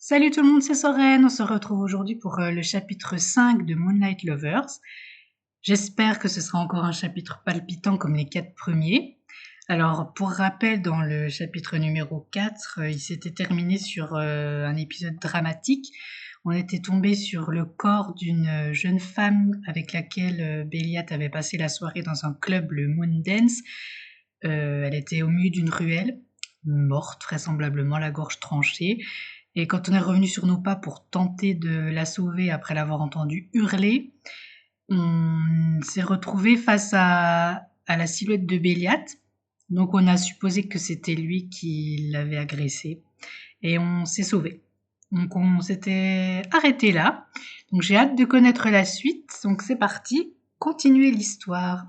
Salut tout le monde, c'est Soren. On se retrouve aujourd'hui pour le chapitre 5 de Moonlight Lovers. J'espère que ce sera encore un chapitre palpitant comme les 4 premiers. Alors, pour rappel, dans le chapitre numéro 4, il s'était terminé sur un épisode dramatique. On était tombé sur le corps d'une jeune femme avec laquelle Béliat avait passé la soirée dans un club, le Moondance. Elle était au milieu d'une ruelle, morte vraisemblablement, la gorge tranchée. Et quand on est revenu sur nos pas pour tenter de la sauver après l'avoir entendu hurler, on s'est retrouvé face à la silhouette de Béliat. Donc on a supposé que c'était lui qui l'avait agressé. Et on s'est sauvé. Donc on s'était arrêté là. Donc j'ai hâte de connaître la suite. Donc c'est parti, continuez l'histoire.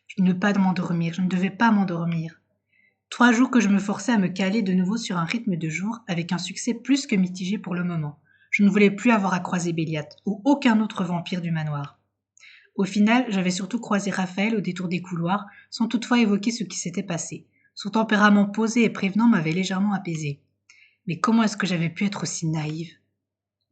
Je ne pas m'endormir, je ne devais pas m'endormir. 3 jours que je me forçais à me caler de nouveau sur un rythme de jour, avec un succès plus que mitigé pour le moment. Je ne voulais plus avoir à croiser Béliat, ou aucun autre vampire du manoir. Au final, j'avais surtout croisé Raphaël au détour des couloirs, sans toutefois évoquer ce qui s'était passé. Son tempérament posé et prévenant m'avait légèrement apaisé. Mais comment est-ce que j'avais pu être aussi naïve ?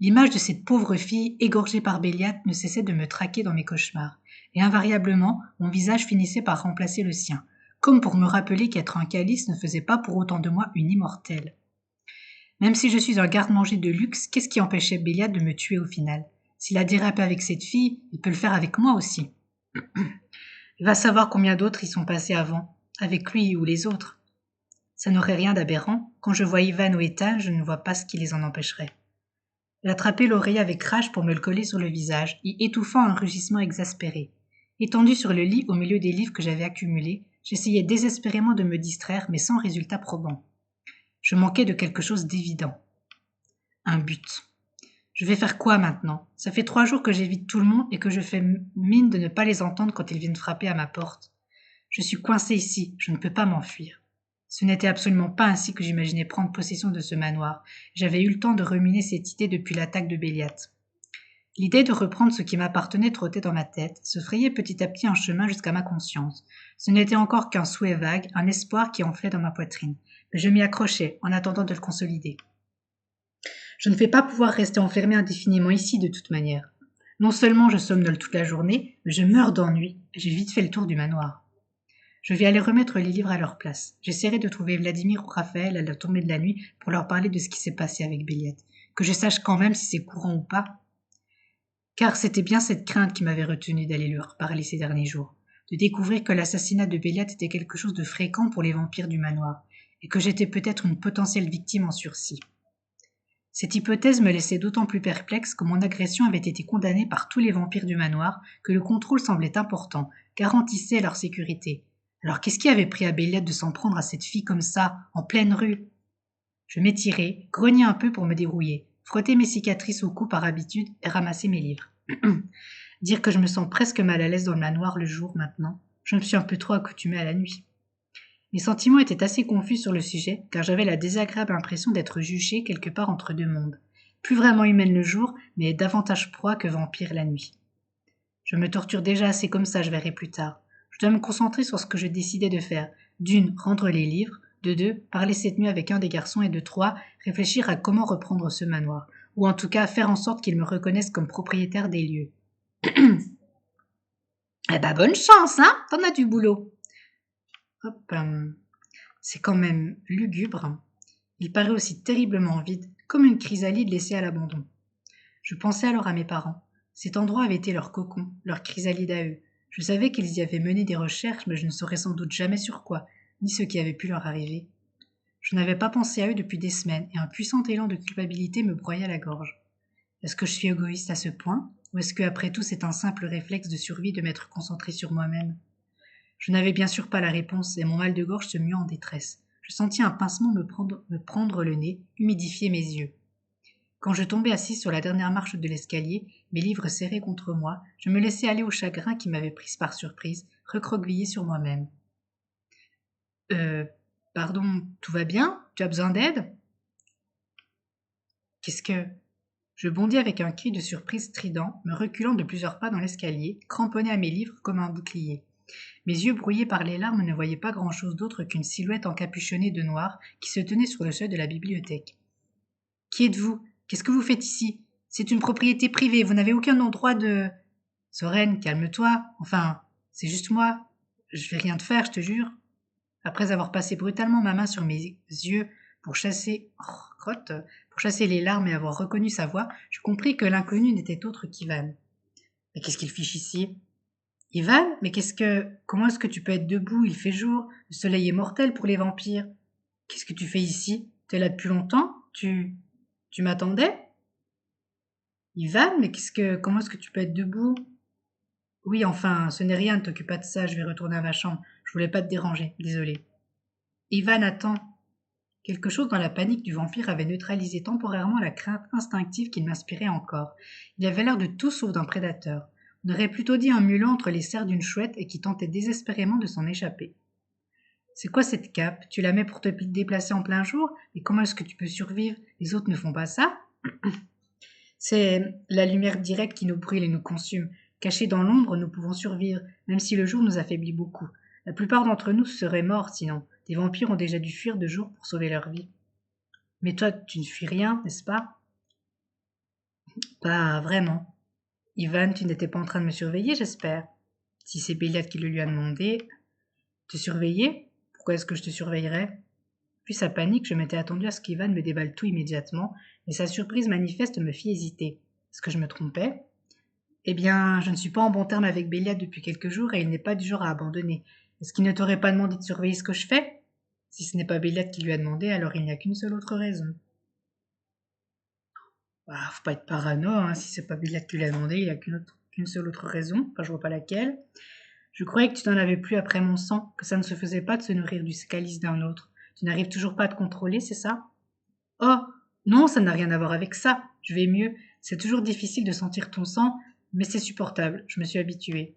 L'image de cette pauvre fille, égorgée par Béliat, ne cessait de me traquer dans mes cauchemars, et invariablement, mon visage finissait par remplacer le sien, comme pour me rappeler qu'être un calice ne faisait pas pour autant de moi une immortelle. Même si je suis un garde-manger de luxe, qu'est-ce qui empêchait Béliat de me tuer au final ? S'il a dérapé avec cette fille, il peut le faire avec moi aussi. Il va savoir combien d'autres y sont passés avant, avec lui ou les autres. Ça n'aurait rien d'aberrant. Quand je vois Ivan ou Ethan, je ne vois pas ce qui les en empêcherait. J'attrapai l'oreiller avec rage pour me le coller sur le visage, y étouffant un rugissement exaspéré. Étendu sur le lit au milieu des livres que j'avais accumulés, j'essayais désespérément de me distraire, mais sans résultat probant. Je manquais de quelque chose d'évident. Un but. Je vais faire quoi maintenant ? Ça fait 3 jours que j'évite tout le monde et que je fais mine de ne pas les entendre quand ils viennent frapper à ma porte. Je suis coincée ici, je ne peux pas m'enfuir. Ce n'était absolument pas ainsi que j'imaginais prendre possession de ce manoir. J'avais eu le temps de ruminer cette idée depuis l'attaque de Béliat. L'idée de reprendre ce qui m'appartenait trottait dans ma tête, se frayait petit à petit un chemin jusqu'à ma conscience. Ce n'était encore qu'un souhait vague, un espoir qui enflait dans ma poitrine. Mais je m'y accrochais, en attendant de le consolider. Je ne vais pas pouvoir rester enfermée indéfiniment ici, de toute manière. Non seulement je somnole toute la journée, mais je meurs d'ennui. J'ai vite fait le tour du manoir. Je vais aller remettre les livres à leur place. J'essaierai de trouver Vladimir ou Raphaël à la tombée de la nuit pour leur parler de ce qui s'est passé avec Béliat. Que je sache quand même si c'est courant ou pas. Car c'était bien cette crainte qui m'avait retenu d'aller leur parler ces derniers jours. De découvrir que l'assassinat de Béliat était quelque chose de fréquent pour les vampires du manoir, et que j'étais peut-être une potentielle victime en sursis. Cette hypothèse me laissait d'autant plus perplexe que mon agression avait été condamnée par tous les vampires du manoir, que le contrôle semblait important, garantissait leur sécurité. Alors qu'est-ce qui avait pris à Béliat de s'en prendre à cette fille comme ça, en pleine rue ? Je m'étirai, grognai un peu pour me dérouiller, frottai mes cicatrices au cou par habitude et ramassai mes livres. Dire que je me sens presque mal à l'aise dans le manoir le jour maintenant, je me suis un peu trop accoutumée à la nuit. Mes sentiments étaient assez confus sur le sujet, car j'avais la désagréable impression d'être juchée quelque part entre deux mondes. Plus vraiment humaine le jour, mais davantage proie que vampire la nuit. Je me torture déjà assez comme ça, je verrai plus tard. Je dois me concentrer sur ce que je décidais de faire. D'une, rendre les livres. De 2, parler cette nuit avec un des garçons. Et de 3, réfléchir à comment reprendre ce manoir. Ou en tout cas, faire en sorte qu'ils me reconnaissent comme propriétaire des lieux. Eh ben, bonne chance, hein ? T'en as du boulot. Hop, c'est quand même lugubre. Il paraît aussi terriblement vide, comme une chrysalide laissée à l'abandon. Je pensais alors à mes parents. Cet endroit avait été leur cocon, leur chrysalide à eux. Je savais qu'ils y avaient mené des recherches, mais je ne saurais sans doute jamais sur quoi, ni ce qui avait pu leur arriver. Je n'avais pas pensé à eux depuis des semaines, et un puissant élan de culpabilité me broyait la gorge. Est-ce que je suis égoïste à ce point, ou est-ce que, après tout, c'est un simple réflexe de survie de m'être concentrée sur moi-même ? Je n'avais bien sûr pas la réponse, et mon mal de gorge se muait en détresse. Je sentis un pincement me prendre le nez, humidifier mes yeux. Quand je tombai assise sur la dernière marche de l'escalier, mes livres serrés contre moi, je me laissai aller au chagrin qui m'avait prise par surprise, recroquevillée sur moi-même. Pardon, tout va bien ? Tu as besoin d'aide ? Qu'est-ce que... Je bondis avec un cri de surprise strident, me reculant de plusieurs pas dans l'escalier, cramponné à mes livres comme un bouclier. Mes yeux brouillés par les larmes ne voyaient pas grand-chose d'autre qu'une silhouette encapuchonnée de noir qui se tenait sur le seuil de la bibliothèque. « Qui êtes-vous? Qu'est-ce que vous faites ici? C'est une propriété privée, vous n'avez aucun droit de… » « Soren, calme-toi. Enfin, c'est juste moi. Je vais rien te faire, je te jure. » Après avoir passé brutalement ma main sur mes yeux pour chasser les larmes et avoir reconnu sa voix, je compris que l'inconnu n'était autre qu'Ivan. « Mais qu'est-ce qu'il fiche ici ?»« Ivan, mais comment est-ce que tu peux être debout? Il fait jour. Le soleil est mortel pour les vampires. Qu'est-ce que tu fais ici? T'es là depuis longtemps? Tu m'attendais? Ivan, mais comment est-ce que tu peux être debout? Oui, enfin, ce n'est rien, ne t'occupe pas de ça, je vais retourner à ma chambre. Je voulais pas te déranger, désolé. Ivan, attends. Quelque chose dans la panique du vampire avait neutralisé temporairement la crainte instinctive qu'il m'inspirait encore. Il avait l'air de tout sauf d'un prédateur. On aurait plutôt dit un mulot entre les serres d'une chouette et qui tentait désespérément de s'en échapper. C'est quoi cette cape? Tu la mets pour te déplacer en plein jour? Et comment est-ce que tu peux survivre? Les autres ne font pas ça? C'est la lumière directe qui nous brûle et nous consume. Cachés dans l'ombre, nous pouvons survivre, même si le jour nous affaiblit beaucoup. La plupart d'entre nous seraient morts sinon. Des vampires ont déjà dû fuir de jour pour sauver leur vie. Mais toi, tu ne fuis rien, n'est-ce pas? Pas vraiment. Ivan, tu n'étais pas en train de me surveiller, j'espère. Si c'est Béliade qui le lui a demandé. Te surveiller? Pourquoi est-ce que je te surveillerais? Puis sa panique, je m'étais attendu à ce qu'Ivan me déballe tout immédiatement, mais sa surprise manifeste me fit hésiter. Est-ce que je me trompais? Eh bien, je ne suis pas en bon terme avec Béliade depuis quelques jours et il n'est pas du genre à abandonner. Est-ce qu'il ne t'aurait pas demandé de surveiller ce que je fais? Si ce n'est pas Béliade qui lui a demandé, alors il n'y a qu'une seule autre raison. Bah, faut pas être parano, hein. Si c'est pas Béliade qui lui a demandé, il n'y a qu'une seule autre raison. Enfin, je vois pas laquelle. Je croyais que tu n'en avais plus après mon sang, que ça ne se faisait pas de se nourrir du calice d'un autre. Tu n'arrives toujours pas à te contrôler, c'est ça? Oh, non, ça n'a rien à voir avec ça. Je vais mieux. C'est toujours difficile de sentir ton sang, mais c'est supportable. Je me suis habituée.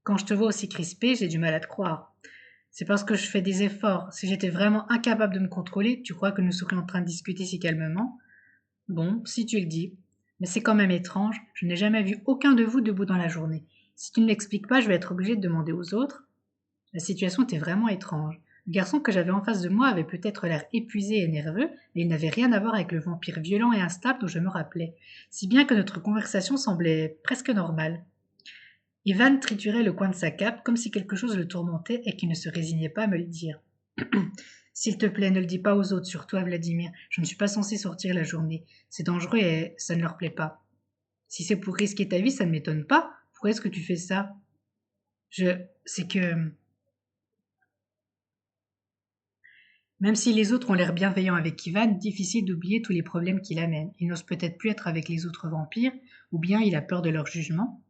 Quand je te vois aussi crispée, j'ai du mal à te croire. C'est parce que je fais des efforts. Si j'étais vraiment incapable de me contrôler, tu crois que nous serions en train de discuter si calmement? Bon, si tu le dis. Mais c'est quand même étrange. Je n'ai jamais vu aucun de vous debout dans la journée. Si tu ne l'expliques pas, je vais être obligée de demander aux autres. La situation était vraiment étrange. Le garçon que j'avais en face de moi avait peut-être l'air épuisé et nerveux, mais il n'avait rien à voir avec le vampire violent et instable dont je me rappelais, si bien que notre conversation semblait presque normale. Ivan triturait le coin de sa cape comme si quelque chose le tourmentait et qu'il ne se résignait pas à me le dire. S'il te plaît, ne le dis pas aux autres, surtout à Vladimir. Je ne suis pas censée sortir la journée. C'est dangereux et ça ne leur plaît pas. Si c'est pour risquer ta vie, ça ne m'étonne pas. Pourquoi est-ce que tu fais ça? C'est que… Même si les autres ont l'air bienveillants avec Ivan, difficile d'oublier tous les problèmes qu'il amène. Il n'ose peut-être plus être avec les autres vampires, ou bien il a peur de leur jugement.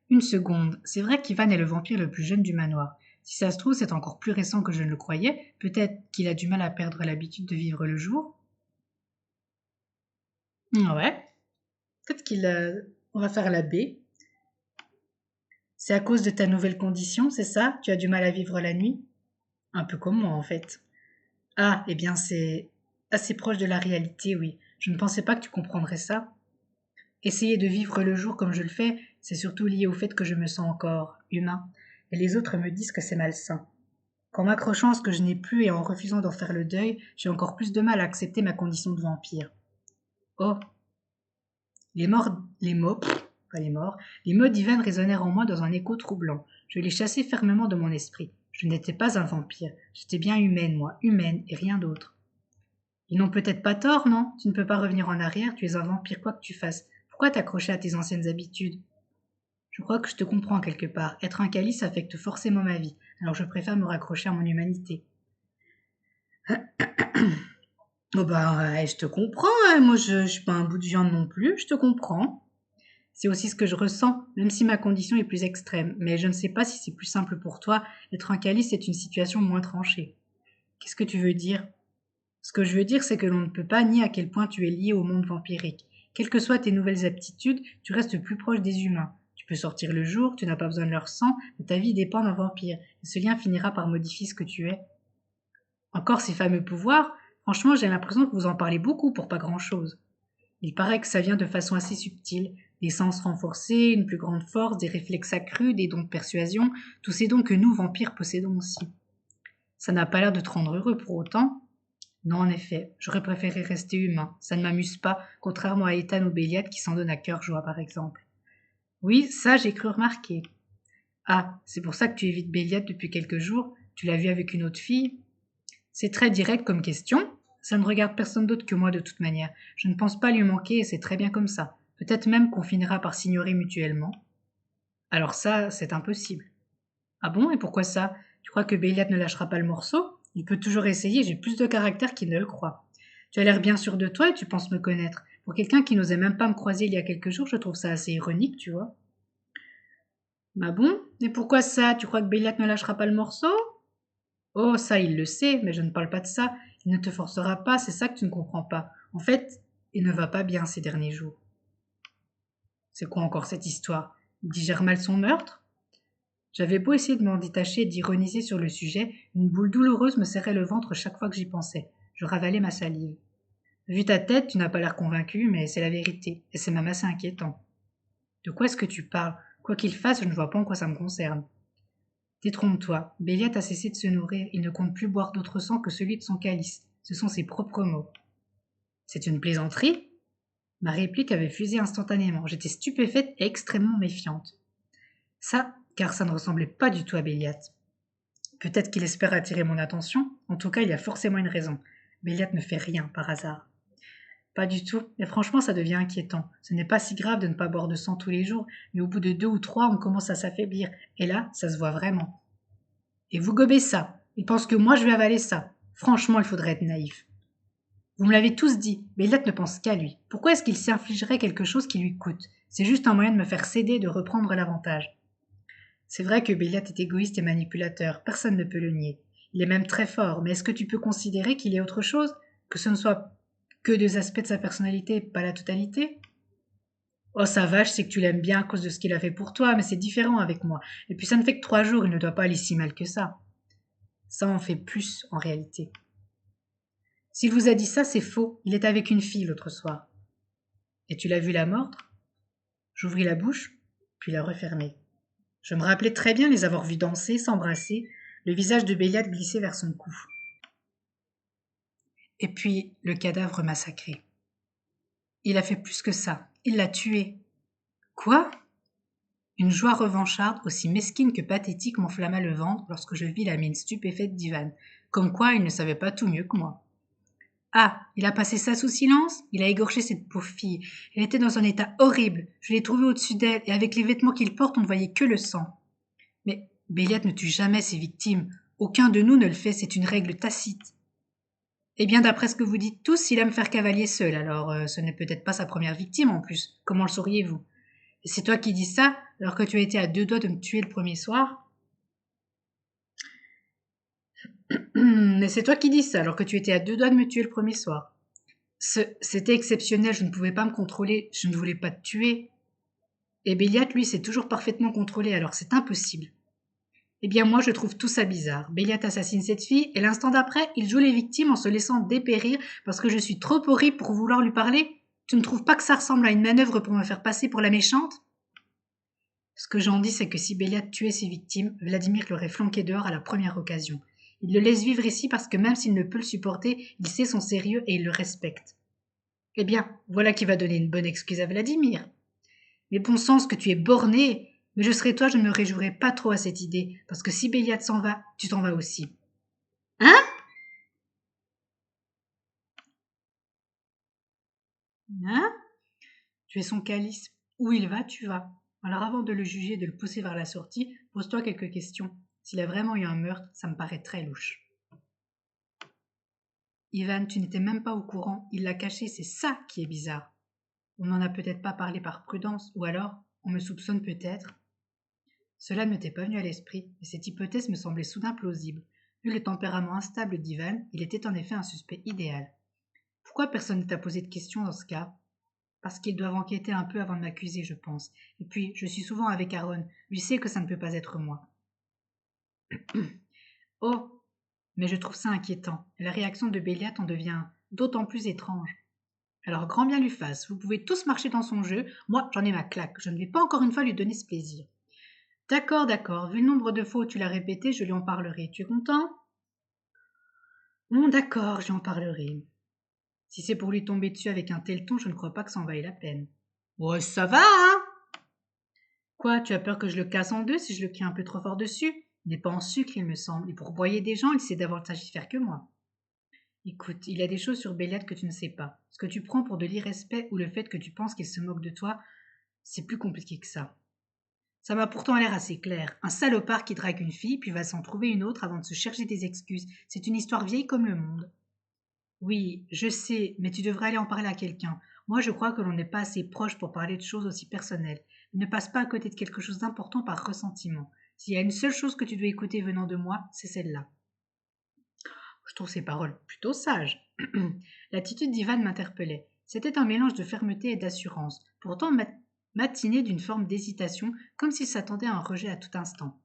Une seconde, c'est vrai qu'Ivan est le vampire le plus jeune du manoir. Si ça se trouve, c'est encore plus récent que je ne le croyais. Peut-être qu'il a du mal à perdre l'habitude de vivre le jour. Ouais, peut-être On va faire la B. C'est à cause de ta nouvelle condition, c'est ça? Tu as du mal à vivre la nuit? Un peu comme moi, en fait. Ah, eh bien, c'est assez proche de la réalité, oui. Je ne pensais pas que tu comprendrais ça. Essayer de vivre le jour comme je le fais, c'est surtout lié au fait que je me sens encore humain. Et les autres me disent que c'est malsain. Qu'en m'accrochant à ce que je n'ai plus et en refusant d'en faire le deuil, j'ai encore plus de mal à accepter ma condition de vampire. Oh, les mots d'Ivan résonnèrent en moi dans un écho troublant. Je les chassai fermement de mon esprit. Je n'étais pas un vampire. J'étais bien humaine, moi, humaine et rien d'autre. Ils n'ont peut-être pas tort, non? Tu ne peux pas revenir en arrière, tu es un vampire quoi que tu fasses. Pourquoi t'accrocher à tes anciennes habitudes? Je crois que je te comprends quelque part. Être un calice affecte forcément ma vie, alors je préfère me raccrocher à mon humanité. Oh bah, je te comprends, hein. Moi je suis pas un bout de viande non plus, je te comprends. C'est aussi ce que je ressens, même si ma condition est plus extrême. Mais je ne sais pas si c'est plus simple pour toi. Être un calice est une situation moins tranchée. Qu'est-ce que tu veux dire? Ce que je veux dire, c'est que l'on ne peut pas nier à quel point tu es lié au monde vampirique. Quelles que soient tes nouvelles aptitudes, tu restes plus proche des humains. Tu peux sortir le jour, tu n'as pas besoin de leur sang, mais ta vie dépend d'un vampire. Et ce lien finira par modifier ce que tu es. Encore ces fameux pouvoirs, franchement, j'ai l'impression que vous en parlez beaucoup pour pas grand-chose. Il paraît que ça vient de façon assez subtile. Des sens renforcés, une plus grande force, des réflexes accrus, des dons de persuasion, tous ces dons que nous, vampires, possédons aussi. Ça n'a pas l'air de te rendre heureux pour autant. Non, en effet, j'aurais préféré rester humain. Ça ne m'amuse pas, contrairement à Ethan ou Béliat qui s'en donnent à cœur joie, par exemple. Oui, ça, j'ai cru remarquer. Ah, c'est pour ça que tu évites Béliat depuis quelques jours. Tu l'as vu avec une autre fille. C'est très direct comme question. Ça ne regarde personne d'autre que moi de toute manière. Je ne pense pas lui manquer et c'est très bien comme ça. Peut-être même qu'on finira par s'ignorer mutuellement. Alors ça, c'est impossible. Ah bon, et pourquoi ça? Tu crois que Béliat ne lâchera pas le morceau? Il peut toujours essayer, j'ai plus de caractère qu'il ne le croit. Tu as l'air bien sûr de toi et tu penses me connaître. Pour quelqu'un qui n'osait même pas me croiser il y a quelques jours, je trouve ça assez ironique, tu vois. Bah bon? Et pourquoi ça? Tu crois que Béliat ne lâchera pas le morceau? Oh, ça, il le sait, mais je ne parle pas de ça. Il ne te forcera pas, c'est ça que tu ne comprends pas. En fait, il ne va pas bien ces derniers jours. C'est quoi encore cette histoire? Il digère mal son meurtre? J'avais beau essayer de m'en détacher et d'ironiser sur le sujet, une boule douloureuse me serrait le ventre chaque fois que j'y pensais. Je ravalais ma salive. Vu ta tête, tu n'as pas l'air convaincu, mais c'est la vérité, et c'est même assez inquiétant. De quoi est-ce que tu parles? Quoi qu'il fasse, je ne vois pas en quoi ça me concerne. Détrompe-toi, Béliat a cessé de se nourrir, il ne compte plus boire d'autre sang que celui de son calice. Ce sont ses propres mots. C'est une plaisanterie? Ma réplique avait fusé instantanément. J'étais stupéfaite et extrêmement méfiante. Ça, car ça ne ressemblait pas du tout à Béliat. Peut-être qu'il espère attirer mon attention, en tout cas il y a forcément une raison. Béliat ne fait rien par hasard. Pas du tout, et franchement ça devient inquiétant. Ce n'est pas si grave de ne pas boire de sang tous les jours, mais au bout de 2 ou 3, on commence à s'affaiblir, et là, ça se voit vraiment. Et vous gobez ça. Il pense que moi je vais avaler ça. Franchement, il faudrait être naïf. Vous me l'avez tous dit, Béliat ne pense qu'à lui. Pourquoi est-ce qu'il s'infligerait quelque chose qui lui coûte? C'est juste un moyen de me faire céder et de reprendre l'avantage. C'est vrai que Béliat est égoïste et manipulateur, personne ne peut le nier. Il est même très fort, mais est-ce que tu peux considérer qu'il y ait autre chose? Que ce ne soit que 2 aspects de sa personnalité, pas la totalité? Oh ça va, je sais que tu l'aimes bien à cause de ce qu'il a fait pour toi, mais c'est différent avec moi. Et puis ça ne fait que 3 jours, il ne doit pas aller si mal que ça. Ça en fait plus en réalité. S'il vous a dit ça, c'est faux. Il est avec une fille l'autre soir. Et tu l'as vu la mordre? J'ouvris la bouche, puis la refermai. Je me rappelais très bien les avoir vus danser, s'embrasser, le visage de Béliat glisser vers son cou. Et puis, le cadavre massacré. Il a fait plus que ça. Il l'a tué. Quoi? Une joie revancharde, aussi mesquine que pathétique, m'enflamma le ventre lorsque je vis la mine stupéfaite d'Ivan. Comme quoi, il ne savait pas tout mieux que moi. Ah, il a passé ça sous silence? Il a égorgé cette pauvre fille. Elle était dans un état horrible. Je l'ai trouvée au-dessus d'elle, et avec les vêtements qu'il porte, on ne voyait que le sang. Mais Béliat ne tue jamais ses victimes. Aucun de nous ne le fait, c'est une règle tacite. Eh bien, d'après ce que vous dites tous, il aime faire cavalier seul, alors ce n'est peut-être pas sa première victime en plus. Comment le sauriez-vous? Et c'est toi qui dis ça, alors que tu as été à 2 doigts de me tuer le premier soir? Mais c'est toi qui dis ça, alors que tu étais à 2 doigts de me tuer le premier soir. C'était exceptionnel, je ne pouvais pas me contrôler, je ne voulais pas te tuer. Et Béliat, lui, s'est toujours parfaitement contrôlé, alors c'est impossible. Eh bien moi je trouve tout ça bizarre. Béliat assassine cette fille et l'instant d'après, il joue les victimes en se laissant dépérir parce que je suis trop horrible pour vouloir lui parler. Tu ne trouves pas que ça ressemble à une manœuvre pour me faire passer pour la méchante? Ce que j'en dis, c'est que si Béliat tuait ses victimes, Vladimir l'aurait flanqué dehors à la première occasion. Il le laisse vivre ici parce que même s'il ne peut le supporter, il sait son sérieux et il le respecte. Eh bien, voilà qui va donner une bonne excuse à Vladimir. Mais bon sens que tu es borné. Mais je serais toi, je ne me réjouirais pas trop à cette idée, parce que si Béliat s'en va, tu t'en vas aussi. Hein? Hein? Tu es son calice. Où il va, tu vas. Alors avant de le juger et de le pousser vers la sortie, pose-toi quelques questions. S'il a vraiment eu un meurtre, ça me paraît très louche. Ivan, tu n'étais même pas au courant, il l'a caché, c'est ça qui est bizarre. On n'en a peut-être pas parlé par prudence, ou alors on me soupçonne peut-être. Cela ne m'était pas venu à l'esprit, mais cette hypothèse me semblait soudain plausible. Vu le tempérament instable d'Ivan, il était en effet un suspect idéal. Pourquoi personne ne t'a posé de questions dans ce cas? Parce qu'ils doivent enquêter un peu avant de m'accuser, je pense. Et puis, je suis souvent avec Aaron. Lui sait que ça ne peut pas être moi. Oh, mais je trouve ça inquiétant. Et la réaction de Béliat en devient d'autant plus étrange. Alors grand bien lui fasse, vous pouvez tous marcher dans son jeu, moi j'en ai ma claque, je ne vais pas encore une fois lui donner ce plaisir. D'accord, d'accord, vu le nombre de fois où tu l'as répété, je lui en parlerai. Tu es content? Bon, d'accord, je lui en parlerai. Si c'est pour lui tomber dessus avec un tel ton, je ne crois pas que ça en vaille la peine. Ouais, ça va, hein? Quoi, tu as peur que je le casse en deux si je le crie un peu trop fort dessus? Il n'est pas en sucre, il me semble, et pour broyer des gens, il sait davantage y faire que moi. Écoute, il y a des choses sur Béliade que tu ne sais pas. Ce que tu prends pour de l'irrespect ou le fait que tu penses qu'il se moque de toi, c'est plus compliqué que ça. Ça m'a pourtant l'air assez clair. Un salopard qui drague une fille, puis va s'en trouver une autre avant de se chercher des excuses. C'est une histoire vieille comme le monde. Oui, je sais, mais tu devrais aller en parler à quelqu'un. Moi, je crois que l'on n'est pas assez proche pour parler de choses aussi personnelles. Ne passe pas à côté de quelque chose d'important par ressentiment. S'il y a une seule chose que tu dois écouter venant de moi, c'est celle-là. Je trouve ces paroles plutôt sages. L'attitude d'Ivan m'interpellait. C'était un mélange de fermeté et d'assurance, pourtant matiné d'une forme d'hésitation, comme s'il s'attendait à un rejet à tout instant.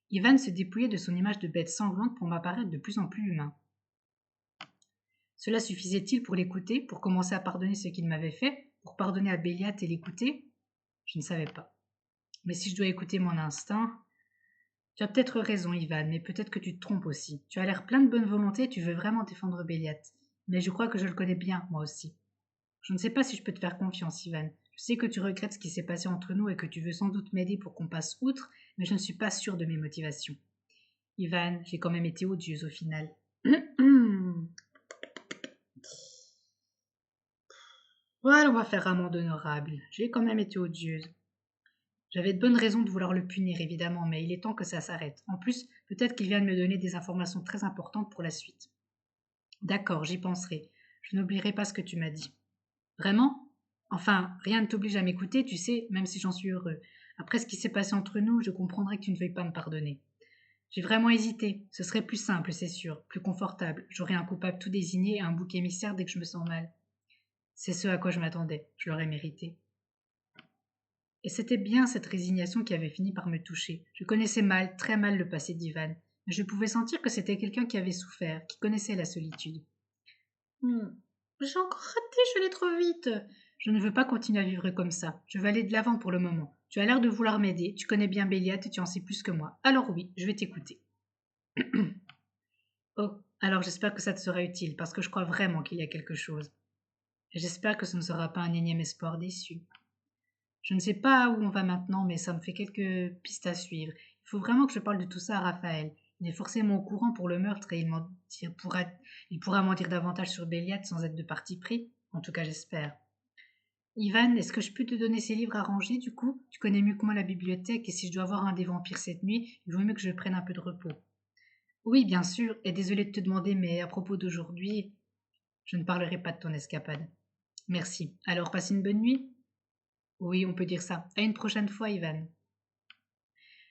Ivan se dépouillait de son image de bête sanglante pour m'apparaître de plus en plus humain. Cela suffisait-il pour l'écouter, pour commencer à pardonner ce qu'il m'avait fait, pour pardonner à Béliat et l'écouter? Je ne savais pas. Mais si je dois écouter mon instinct... Tu as peut-être raison, Ivan, mais peut-être que tu te trompes aussi. Tu as l'air plein de bonne volonté et tu veux vraiment défendre Béliat. Mais je crois que je le connais bien, moi aussi. Je ne sais pas si je peux te faire confiance, Ivan. Je sais que tu regrettes ce qui s'est passé entre nous et que tu veux sans doute m'aider pour qu'on passe outre, mais je ne suis pas sûre de mes motivations. Ivan, j'ai quand même été odieuse au final. Voilà, on va faire amende honorable. J'ai quand même été odieuse. J'avais de bonnes raisons de vouloir le punir, évidemment, mais il est temps que ça s'arrête. En plus, peut-être qu'il vient de me donner des informations très importantes pour la suite. D'accord, j'y penserai. Je n'oublierai pas ce que tu m'as dit. Vraiment? Enfin, rien ne t'oblige à m'écouter, tu sais, même si j'en suis heureux. Après ce qui s'est passé entre nous, je comprendrais que tu ne veuilles pas me pardonner. J'ai vraiment hésité. Ce serait plus simple, c'est sûr, plus confortable. J'aurais un coupable tout désigné et un bouc émissaire dès que je me sens mal. C'est ce à quoi je m'attendais. Je l'aurais mérité. Et c'était bien cette résignation qui avait fini par me toucher. Je connaissais mal, très mal le passé d'Ivan, mais je pouvais sentir que c'était quelqu'un qui avait souffert, qui connaissait la solitude. J'ai encore raté, je vais aller trop vite. Je ne veux pas continuer à vivre comme ça. Je veux aller de l'avant pour le moment. Tu as l'air de vouloir m'aider, tu connais bien Béliat et tu en sais plus que moi. Alors oui, je vais t'écouter. Oh, alors j'espère que ça te sera utile, parce que je crois vraiment qu'il y a quelque chose. Et j'espère que ce ne sera pas un énième espoir déçu. Je ne sais pas où on va maintenant, mais ça me fait quelques pistes à suivre. Il faut vraiment que je parle de tout ça à Raphaël. Il est forcément au courant pour le meurtre et il pourra m'en dire davantage sur Béliat sans être de parti pris. En tout cas, j'espère. Ivan, est-ce que je peux te donner ces livres à ranger du coup? Tu connais mieux que moi la bibliothèque et si je dois voir un des vampires cette nuit, il vaut mieux que je prenne un peu de repos. Oui, bien sûr, et désolé de te demander, mais à propos d'aujourd'hui, je ne parlerai pas de ton escapade. Merci. Alors, passe une bonne nuit? Oui, on peut dire ça. À une prochaine fois, Ivan.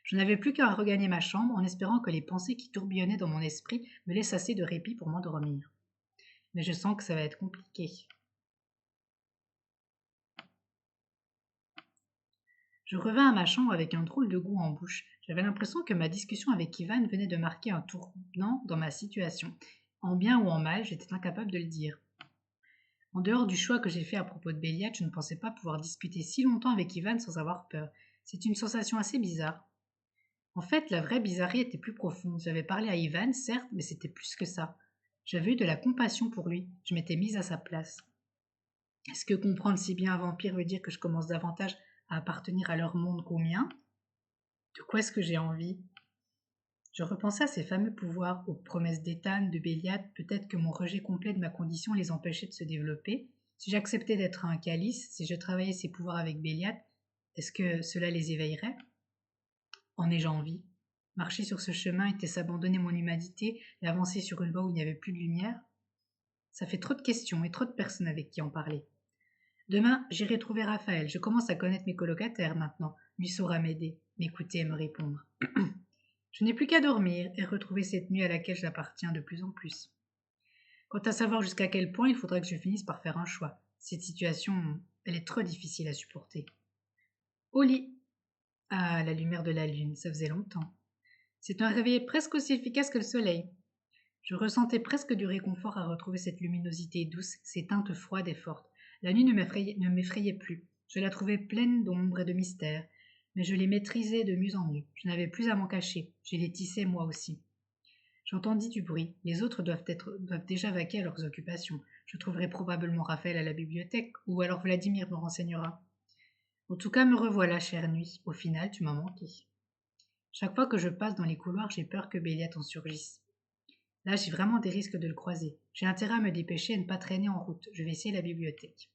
Je n'avais plus qu'à regagner ma chambre en espérant que les pensées qui tourbillonnaient dans mon esprit me laissent assez de répit pour m'endormir. Mais je sens que ça va être compliqué. Je revins à ma chambre avec un drôle de goût en bouche. J'avais l'impression que ma discussion avec Ivan venait de marquer un tournant dans ma situation. En bien ou en mal, j'étais incapable de le dire. En dehors du choix que j'ai fait à propos de Béliat, je ne pensais pas pouvoir discuter si longtemps avec Ivan sans avoir peur. C'est une sensation assez bizarre. En fait, la vraie bizarrerie était plus profonde. J'avais parlé à Ivan, certes, mais c'était plus que ça. J'avais eu de la compassion pour lui. Je m'étais mise à sa place. Est-ce que comprendre si bien un vampire veut dire que je commence davantage à appartenir à leur monde qu'au mien? De quoi est-ce que j'ai envie? Je repensais à ces fameux pouvoirs, aux promesses d'Ethan, de Béliat, peut-être que mon rejet complet de ma condition les empêchait de se développer. Si j'acceptais d'être un calice, si je travaillais ces pouvoirs avec Béliat, est-ce que cela les éveillerait? En ai-je envie? Marcher sur ce chemin était s'abandonner mon humanité et avancer sur une voie où il n'y avait plus de lumière? Ça fait trop de questions et trop de personnes avec qui en parler. Demain, j'irai trouver Raphaël. Je commence à connaître mes colocataires maintenant. Lui saura m'aider, m'écouter et me répondre. Je n'ai plus qu'à dormir et retrouver cette nuit à laquelle j'appartiens de plus en plus. Quant à savoir jusqu'à quel point, il faudra que je finisse par faire un choix. Cette situation, elle est trop difficile à supporter. Au lit. Ah, la lumière de la lune, ça faisait longtemps. C'est un réveil presque aussi efficace que le soleil. Je ressentais presque du réconfort à retrouver cette luminosité douce, ces teintes froides et fortes. La nuit ne m'effrayait plus. Je la trouvais pleine d'ombre et de mystère, mais je les maîtrisais de mieux en mieux. Je n'avais plus à m'en cacher. Je les tissais moi aussi. J'entendis du bruit. Les autres doivent déjà vaquer à leurs occupations. Je trouverai probablement Raphaël à la bibliothèque, ou alors Vladimir me renseignera. En tout cas, me revoilà, chère nuit. Au final, tu m'as manqué. Chaque fois que je passe dans les couloirs, j'ai peur que Béliat en surgisse. Là, j'ai vraiment des risques de le croiser. J'ai intérêt à me dépêcher et ne pas traîner en route. Je vais essayer la bibliothèque.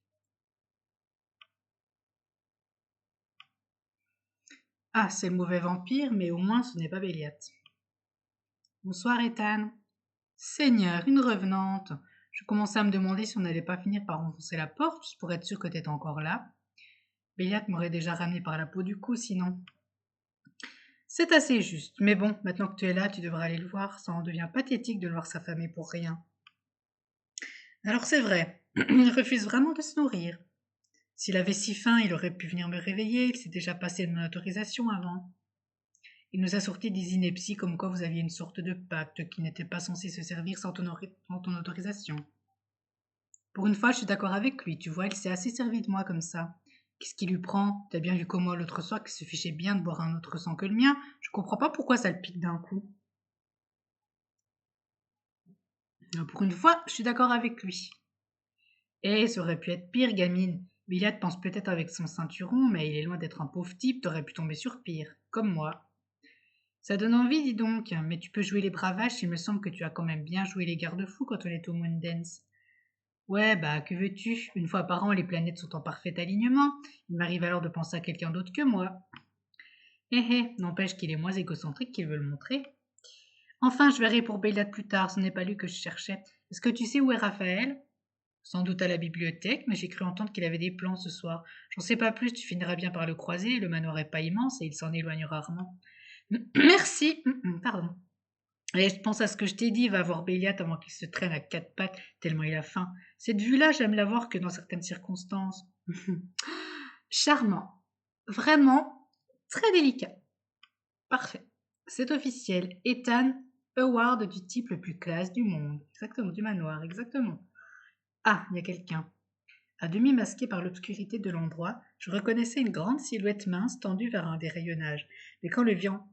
Ah, c'est le mauvais vampire, mais au moins ce n'est pas Béliat. Bonsoir, Ethan. Seigneur, une revenante. Je commençais à me demander si on n'allait pas finir par enfoncer la porte, juste pour être sûr que t'étais encore là. Béliat m'aurait déjà ramené par la peau du cou, sinon. C'est assez juste, mais bon, maintenant que tu es là, tu devras aller le voir, ça en devient pathétique de le voir s'affamer pour rien. Alors c'est vrai, il refuse vraiment de se nourrir. S'il avait si faim, il aurait pu venir me réveiller, il s'est déjà passé de mon autorisation avant. Il nous a sorti des inepties comme quoi vous aviez une sorte de pacte qui n'était pas censé se servir sans ton autorisation. Pour une fois, je suis d'accord avec lui, tu vois, il s'est assez servi de moi comme ça. Qu'est-ce qui lui prend? T'as bien vu comment l'autre soir qu'il se fichait bien de boire un autre sang que le mien. Je comprends pas pourquoi ça le pique d'un coup. Pour une fois, je suis d'accord avec lui. Eh, ça aurait pu être pire, gamine. Billiat pense peut-être avec son ceinturon, mais il est loin d'être un pauvre type, t'aurais pu tomber sur pire, comme moi. Ça donne envie, dis donc, mais tu peux jouer les bravaches, il me semble que tu as quand même bien joué les garde-fous quand on est au Moondance. Ouais, bah, que veux-tu? Une fois par an, les planètes sont en parfait alignement. Il m'arrive alors de penser à quelqu'un d'autre que moi. N'empêche qu'il est moins égocentrique qu'il veut le montrer. Enfin, je verrai pour Béliat plus tard, ce n'est pas lui que je cherchais. Est-ce que tu sais où est Raphaël? Sans doute à la bibliothèque, mais j'ai cru entendre qu'il avait des plans ce soir. J'en sais pas plus, tu finiras bien par le croiser, le manoir est pas immense et il s'en éloigne rarement. Merci, pardon. Et je pense à ce que je t'ai dit, va voir Béliat avant qu'il se traîne à quatre pattes, tellement il a faim. Cette vue-là, j'aime la voir que dans certaines circonstances. Charmant. Vraiment très délicat. Parfait. C'est officiel. Ethan, award du type le plus classe du monde. Exactement, du manoir, exactement. Ah, il y a quelqu'un. À demi masqué par l'obscurité de l'endroit, je reconnaissais une grande silhouette mince tendue vers un des rayonnages. Mais quand le viand...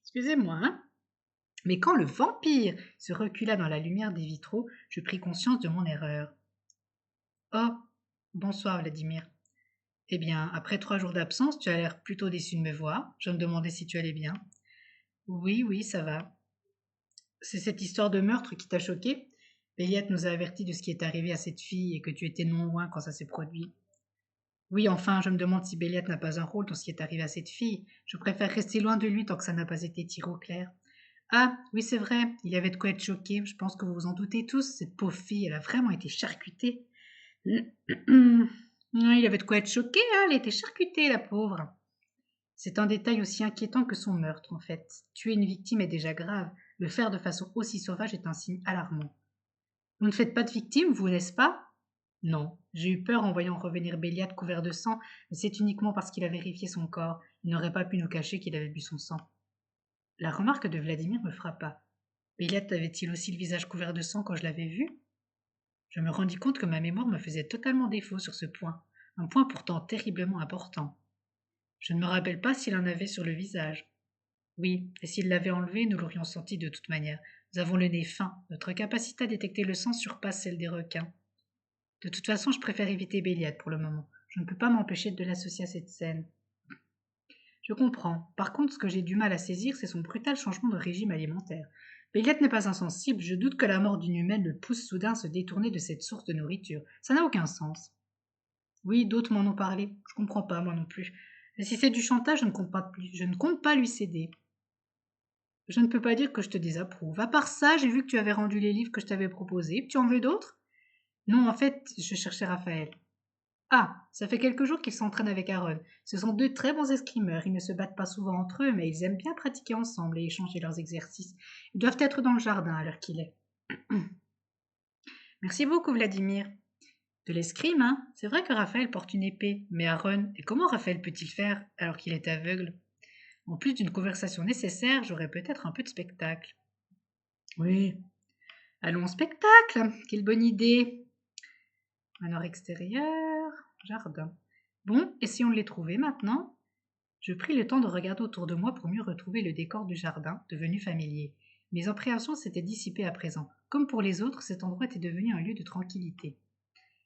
Excusez-moi, hein? Mais quand le vampire se recula dans la lumière des vitraux, je pris conscience de mon erreur. Oh, bonsoir, Vladimir. Eh bien, après 3 jours d'absence, tu as l'air plutôt déçu de me voir. Je me demandais si tu allais bien. Oui, oui, ça va. C'est cette histoire de meurtre qui t'a choqué? Béliat nous a avertis de ce qui est arrivé à cette fille et que tu étais non loin quand ça s'est produit. Oui, enfin, je me demande si Béliat n'a pas un rôle dans ce qui est arrivé à cette fille. Je préfère rester loin de lui tant que ça n'a pas été tiré au clair. Ah, oui, c'est vrai, il y avait de quoi être choqué. Je pense que vous vous en doutez tous. Cette pauvre fille, elle a vraiment été charcutée. Il y avait de quoi être choqué, hein, elle a été charcutée, la pauvre. C'est un détail aussi inquiétant que son meurtre, en fait. Tuer une victime est déjà grave. Le faire de façon aussi sauvage est un signe alarmant. Vous ne faites pas de victime, vous, n'est-ce pas? Non. J'ai eu peur en voyant revenir Béliat couvert de sang, mais c'est uniquement parce qu'il a vérifié son corps. Il n'aurait pas pu nous cacher qu'il avait bu son sang. La remarque de Vladimir me frappa. Béliat avait-il aussi le visage couvert de sang quand je l'avais vu? Je me rendis compte que ma mémoire me faisait totalement défaut sur ce point, un point pourtant terriblement important. Je ne me rappelle pas s'il en avait sur le visage. Oui, et s'il l'avait enlevé, nous l'aurions senti de toute manière. Nous avons le nez fin, notre capacité à détecter le sang surpasse celle des requins. De toute façon, je préfère éviter Béliat pour le moment. Je ne peux pas m'empêcher de l'associer à cette scène. Je comprends. Par contre, ce que j'ai du mal à saisir, c'est son brutal changement de régime alimentaire. Béliat n'est pas insensible, je doute que la mort d'une humaine le pousse soudain à se détourner de cette source de nourriture. Ça n'a aucun sens. Oui, d'autres m'en ont parlé. Je comprends pas, moi non plus. Mais si c'est du chantage, je ne compte pas lui céder. Je ne peux pas dire que je te désapprouve. À part ça, j'ai vu que tu avais rendu les livres que je t'avais proposés. Tu en veux d'autres? Non, en fait, je cherchais Raphaël. Ah, ça fait quelques jours qu'ils s'entraînent avec Aaron. Ce sont deux très bons escrimeurs. Ils ne se battent pas souvent entre eux, mais ils aiment bien pratiquer ensemble et échanger leurs exercices. Ils doivent être dans le jardin à l'heure qu'il est. Merci beaucoup, Vladimir. De l'escrime, hein? C'est vrai que Raphaël porte une épée, mais Aaron, et comment Raphaël peut-il faire alors qu'il est aveugle? En plus d'une conversation nécessaire, j'aurais peut-être un peu de spectacle. Oui. Allons au spectacle. Quelle bonne idée. Manoir extérieur, jardin. Bon, essayons de les trouver maintenant. Je pris le temps de regarder autour de moi pour mieux retrouver le décor du jardin, devenu familier. Mes appréhensions s'étaient dissipées à présent. Comme pour les autres, cet endroit était devenu un lieu de tranquillité.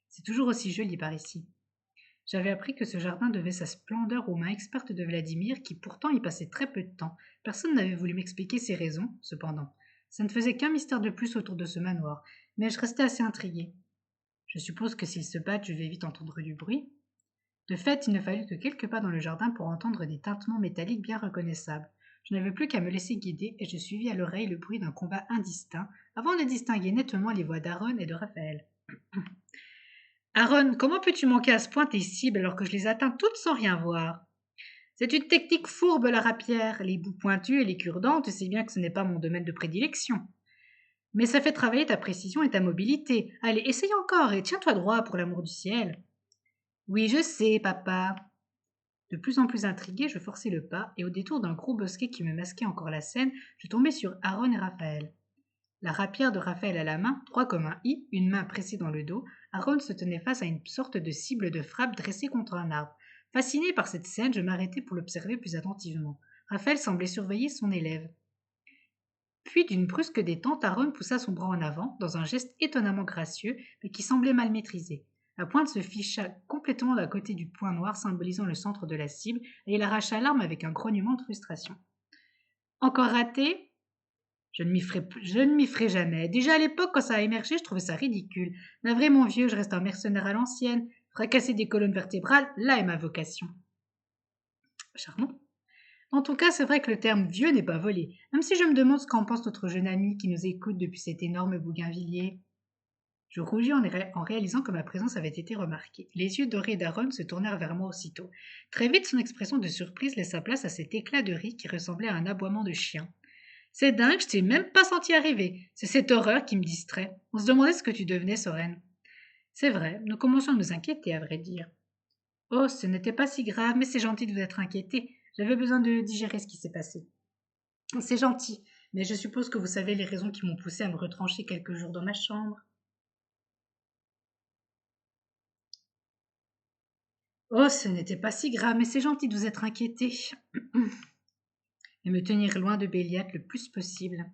C'est toujours aussi joli par ici. J'avais appris que ce jardin devait sa splendeur aux mains expertes de Vladimir, qui pourtant y passait très peu de temps. Personne n'avait voulu m'expliquer ses raisons, cependant. Ça ne faisait qu'un mystère de plus autour de ce manoir, mais je restais assez intriguée. Je suppose que s'ils se battent, je vais vite entendre du bruit. De fait, il ne fallut que quelques pas dans le jardin pour entendre des tintements métalliques bien reconnaissables. Je n'avais plus qu'à me laisser guider et je suivis à l'oreille le bruit d'un combat indistinct, avant de distinguer nettement les voix d'Aaron et de Raphaël. Aaron, comment peux-tu manquer à ce point tes cibles alors que je les atteins toutes sans rien voir? C'est une technique fourbe, la rapière. Les bouts pointus et les cure-dents, tu sais bien que ce n'est pas mon domaine de prédilection. Mais ça fait travailler ta précision et ta mobilité. Allez, essaye encore et tiens-toi droit pour l'amour du ciel. Oui, je sais, papa. De plus en plus intriguée, je forçai le pas, et au détour d'un gros bosquet qui me masquait encore la scène, je tombai sur Aaron et Raphaël. La rapière de Raphaël à la main, droit comme un i, une main pressée dans le dos, Aaron se tenait face à une sorte de cible de frappe dressée contre un arbre. Fasciné par cette scène, je m'arrêtai pour l'observer plus attentivement. Raphaël semblait surveiller son élève. Puis, d'une brusque détente, Aaron poussa son bras en avant, dans un geste étonnamment gracieux, mais qui semblait mal maîtrisé. La pointe se ficha complètement à côté du point noir symbolisant le centre de la cible, et il arracha l'arme avec un grognement de frustration. Encore raté? Je ne m'y ferai jamais. Déjà à l'époque, quand ça a émergé, je trouvais ça ridicule. Navré, mon vieux, je reste un mercenaire à l'ancienne. Fracasser des colonnes vertébrales, là est ma vocation. Charmant. En tout cas, c'est vrai que le terme vieux n'est pas volé, même si je me demande ce qu'en pense notre jeune ami qui nous écoute depuis cet énorme bougainvillier. Je rougis en réalisant que ma présence avait été remarquée. Les yeux dorés d'Aaron se tournèrent vers moi aussitôt. Très vite, son expression de surprise laissa place à cet éclat de rire qui ressemblait à un aboiement de chien. C'est dingue, je t'ai même pas senti arriver. C'est cette horreur qui me distrait. On se demandait ce que tu devenais, Soren. C'est vrai, nous commencions à nous inquiéter, à vrai dire. Oh, ce n'était pas si grave, mais c'est gentil de vous être inquiété. J'avais besoin de digérer ce qui s'est passé. C'est gentil, mais je suppose que vous savez les raisons qui m'ont poussé à me retrancher quelques jours dans ma chambre. Oh, ce n'était pas si grave, mais c'est gentil de vous être inquiété. Et me tenir loin de Béliat le plus possible.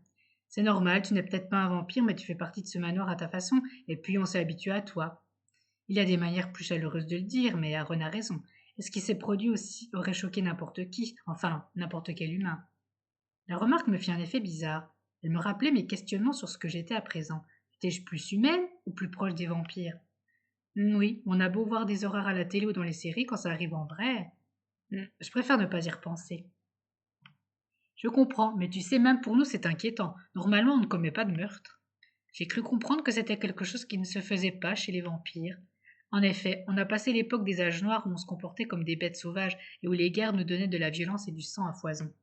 C'est normal, tu n'es peut-être pas un vampire, mais tu fais partie de ce manoir à ta façon, et puis on s'est habitué à toi. Il y a des manières plus chaleureuses de le dire, mais Aaron a raison. Et ce qui s'est produit aussi aurait choqué n'importe qui, enfin, n'importe quel humain. La remarque me fit un effet bizarre. Elle me rappelait mes questionnements sur ce que j'étais à présent. Étais-je plus humaine ou plus proche des vampires? Oui, on a beau voir des horreurs à la télé ou dans les séries, quand ça arrive en vrai, je préfère ne pas y repenser. Je comprends, mais tu sais, même pour nous, c'est inquiétant. Normalement, on ne commet pas de meurtre. J'ai cru comprendre que c'était quelque chose qui ne se faisait pas chez les vampires. En effet, on a passé l'époque des âges noirs où on se comportait comme des bêtes sauvages et où les guerres nous donnaient de la violence et du sang à foison.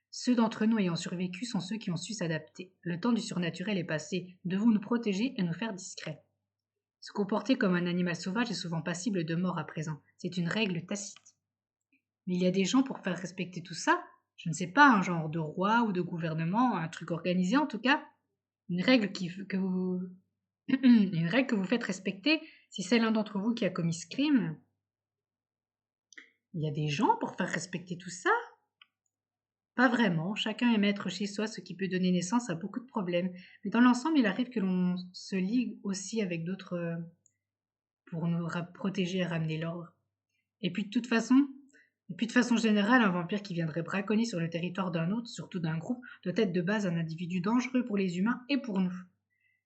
Ceux d'entre nous ayant survécu sont ceux qui ont su s'adapter. Le temps du surnaturel est passé. Nous devons nous protéger et nous faire discrets. Se comporter comme un animal sauvage est souvent passible de mort à présent. C'est une règle tacite. Mais il y a des gens pour faire respecter tout ça. Je ne sais pas, un genre de roi ou de gouvernement, un truc organisé en tout cas. Une règle que vous... Une règle que vous faites respecter. Si c'est l'un d'entre vous qui a commis ce crime, il y a des gens pour faire respecter tout ça. Pas vraiment, chacun est maître chez soi, ce qui peut donner naissance à beaucoup de problèmes. Mais dans l'ensemble, il arrive que l'on se ligue aussi avec d'autres pour nous protéger et ramener l'ordre. Et puis de toute façon, et puis de façon générale, un vampire qui viendrait braconner sur le territoire d'un autre, surtout d'un groupe, doit être de base un individu dangereux pour les humains et pour nous.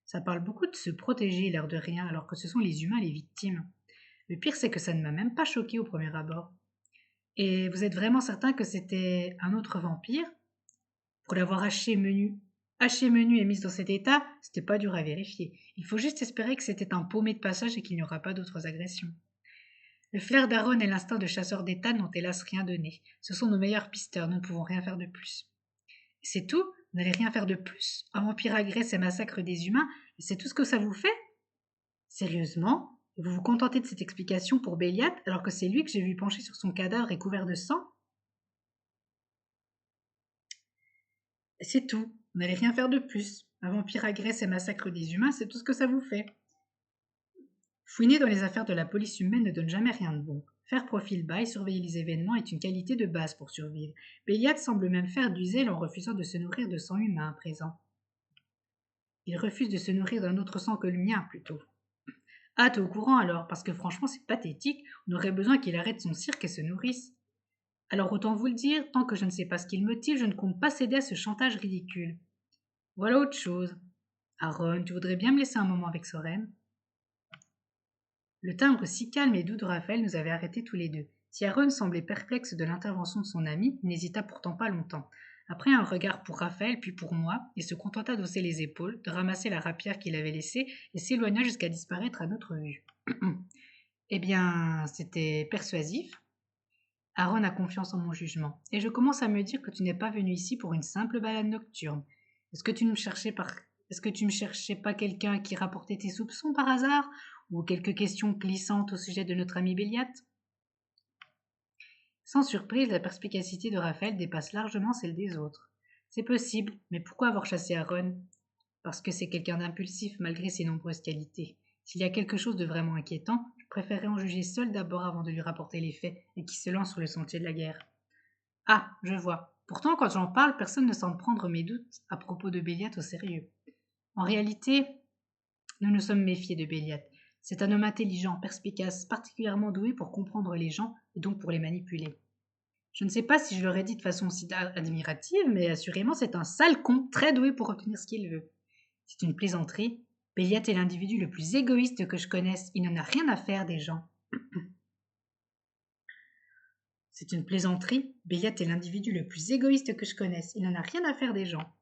Ça parle beaucoup de se protéger, l'air de rien, alors que ce sont les humains les victimes. Le pire, c'est que ça ne m'a même pas choqué au premier abord. Et vous êtes vraiment certain que c'était un autre vampire? Pour l'avoir haché menu et mise dans cet état, c'était pas dur à vérifier. Il faut juste espérer que c'était un paumé de passage et qu'il n'y aura pas d'autres agressions. Le flair d'Aaron et l'instinct de chasseur d'état n'ont hélas rien donné. Ce sont nos meilleurs pisteurs, nous ne pouvons rien faire de plus. C'est tout? Vous n'allez rien faire de plus? Un vampire agresse et massacre des humains, et c'est tout ce que ça vous fait? Sérieusement? Et vous vous contentez de cette explication pour Béliat, alors que c'est lui que j'ai vu pencher sur son cadavre et couvert de sang? C'est tout. Vous n'allez rien faire de plus. Un vampire agresse et massacre des humains, c'est tout ce que ça vous fait. Fouiner dans les affaires de la police humaine ne donne jamais rien de bon. Faire profil bas et surveiller les événements est une qualité de base pour survivre. Béliat semble même faire du zèle en refusant de se nourrir de sang humain à présent. Il refuse de se nourrir d'un autre sang que le mien, plutôt. Ah, t'es au courant alors, parce que franchement c'est pathétique, on aurait besoin qu'il arrête son cirque et se nourrisse. Alors autant vous le dire, tant que je ne sais pas ce qu'il motive, je ne compte pas céder à ce chantage ridicule. Voilà autre chose. Aaron, tu voudrais bien me laisser un moment avec Soren? Le timbre si calme et doux de Raphaël nous avait arrêtés tous les deux. Si Aaron semblait perplexe de l'intervention de son ami, il n'hésita pourtant pas longtemps. Après un regard pour Raphaël puis pour moi, il se contenta d'hausser les épaules, de ramasser la rapière qu'il avait laissée et s'éloigna jusqu'à disparaître à notre vue. Eh bien, c'était persuasif. Aaron a confiance en mon jugement, et je commence à me dire que tu n'es pas venu ici pour une simple balade nocturne. Est-ce que tu ne me cherchais pas quelqu'un qui rapportait tes soupçons par hasard, ou quelques questions glissantes au sujet de notre ami Béliat? Sans surprise, la perspicacité de Raphaël dépasse largement celle des autres. C'est possible, mais pourquoi avoir chassé Aaron? Parce que c'est quelqu'un d'impulsif malgré ses nombreuses qualités. S'il y a quelque chose de vraiment inquiétant, je préférerais en juger seul d'abord avant de lui rapporter les faits et qui se lance sur le sentier de la guerre. Ah, je vois. Pourtant, quand j'en parle, personne ne semble prendre mes doutes à propos de Béliat au sérieux. En réalité, nous nous sommes méfiés de Béliat. C'est un homme intelligent, perspicace, particulièrement doué pour comprendre les gens et donc pour les manipuler. Je ne sais pas si je l'aurais dit de façon si admirative, mais assurément c'est un sale con très doué pour obtenir ce qu'il veut. C'est une plaisanterie. Béliat est l'individu le plus égoïste que je connaisse. Il n'en a rien à faire des gens. C'est une plaisanterie. Béliat est l'individu le plus égoïste que je connaisse. Il n'en a rien à faire des gens.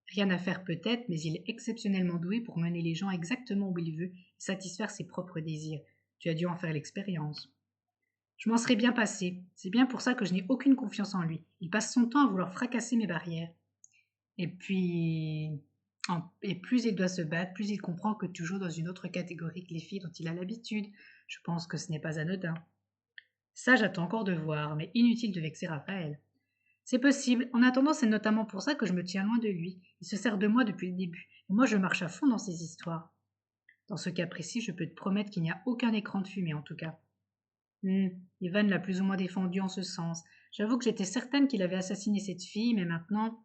Rien à faire peut-être, mais il est exceptionnellement doué pour mener les gens exactement où il veut et satisfaire ses propres désirs. Tu as dû en faire l'expérience. Je m'en serais bien passé. C'est bien pour ça que je n'ai aucune confiance en lui. Il passe son temps à vouloir fracasser mes barrières. Et puis, et plus il doit se battre, plus il comprend que tu joues dans une autre catégorie que les filles dont il a l'habitude. Je pense que ce n'est pas anodin. Ça, j'attends encore de voir, mais inutile de vexer Raphaël. C'est possible. En attendant, c'est notamment pour ça que je me tiens loin de lui. Il se sert de moi depuis le début. Et moi, je marche à fond dans ces histoires. Dans ce cas précis, je peux te promettre qu'il n'y a aucun écran de fumée, en tout cas. Ivan l'a plus ou moins défendu en ce sens. J'avoue que j'étais certaine qu'il avait assassiné cette fille, mais maintenant,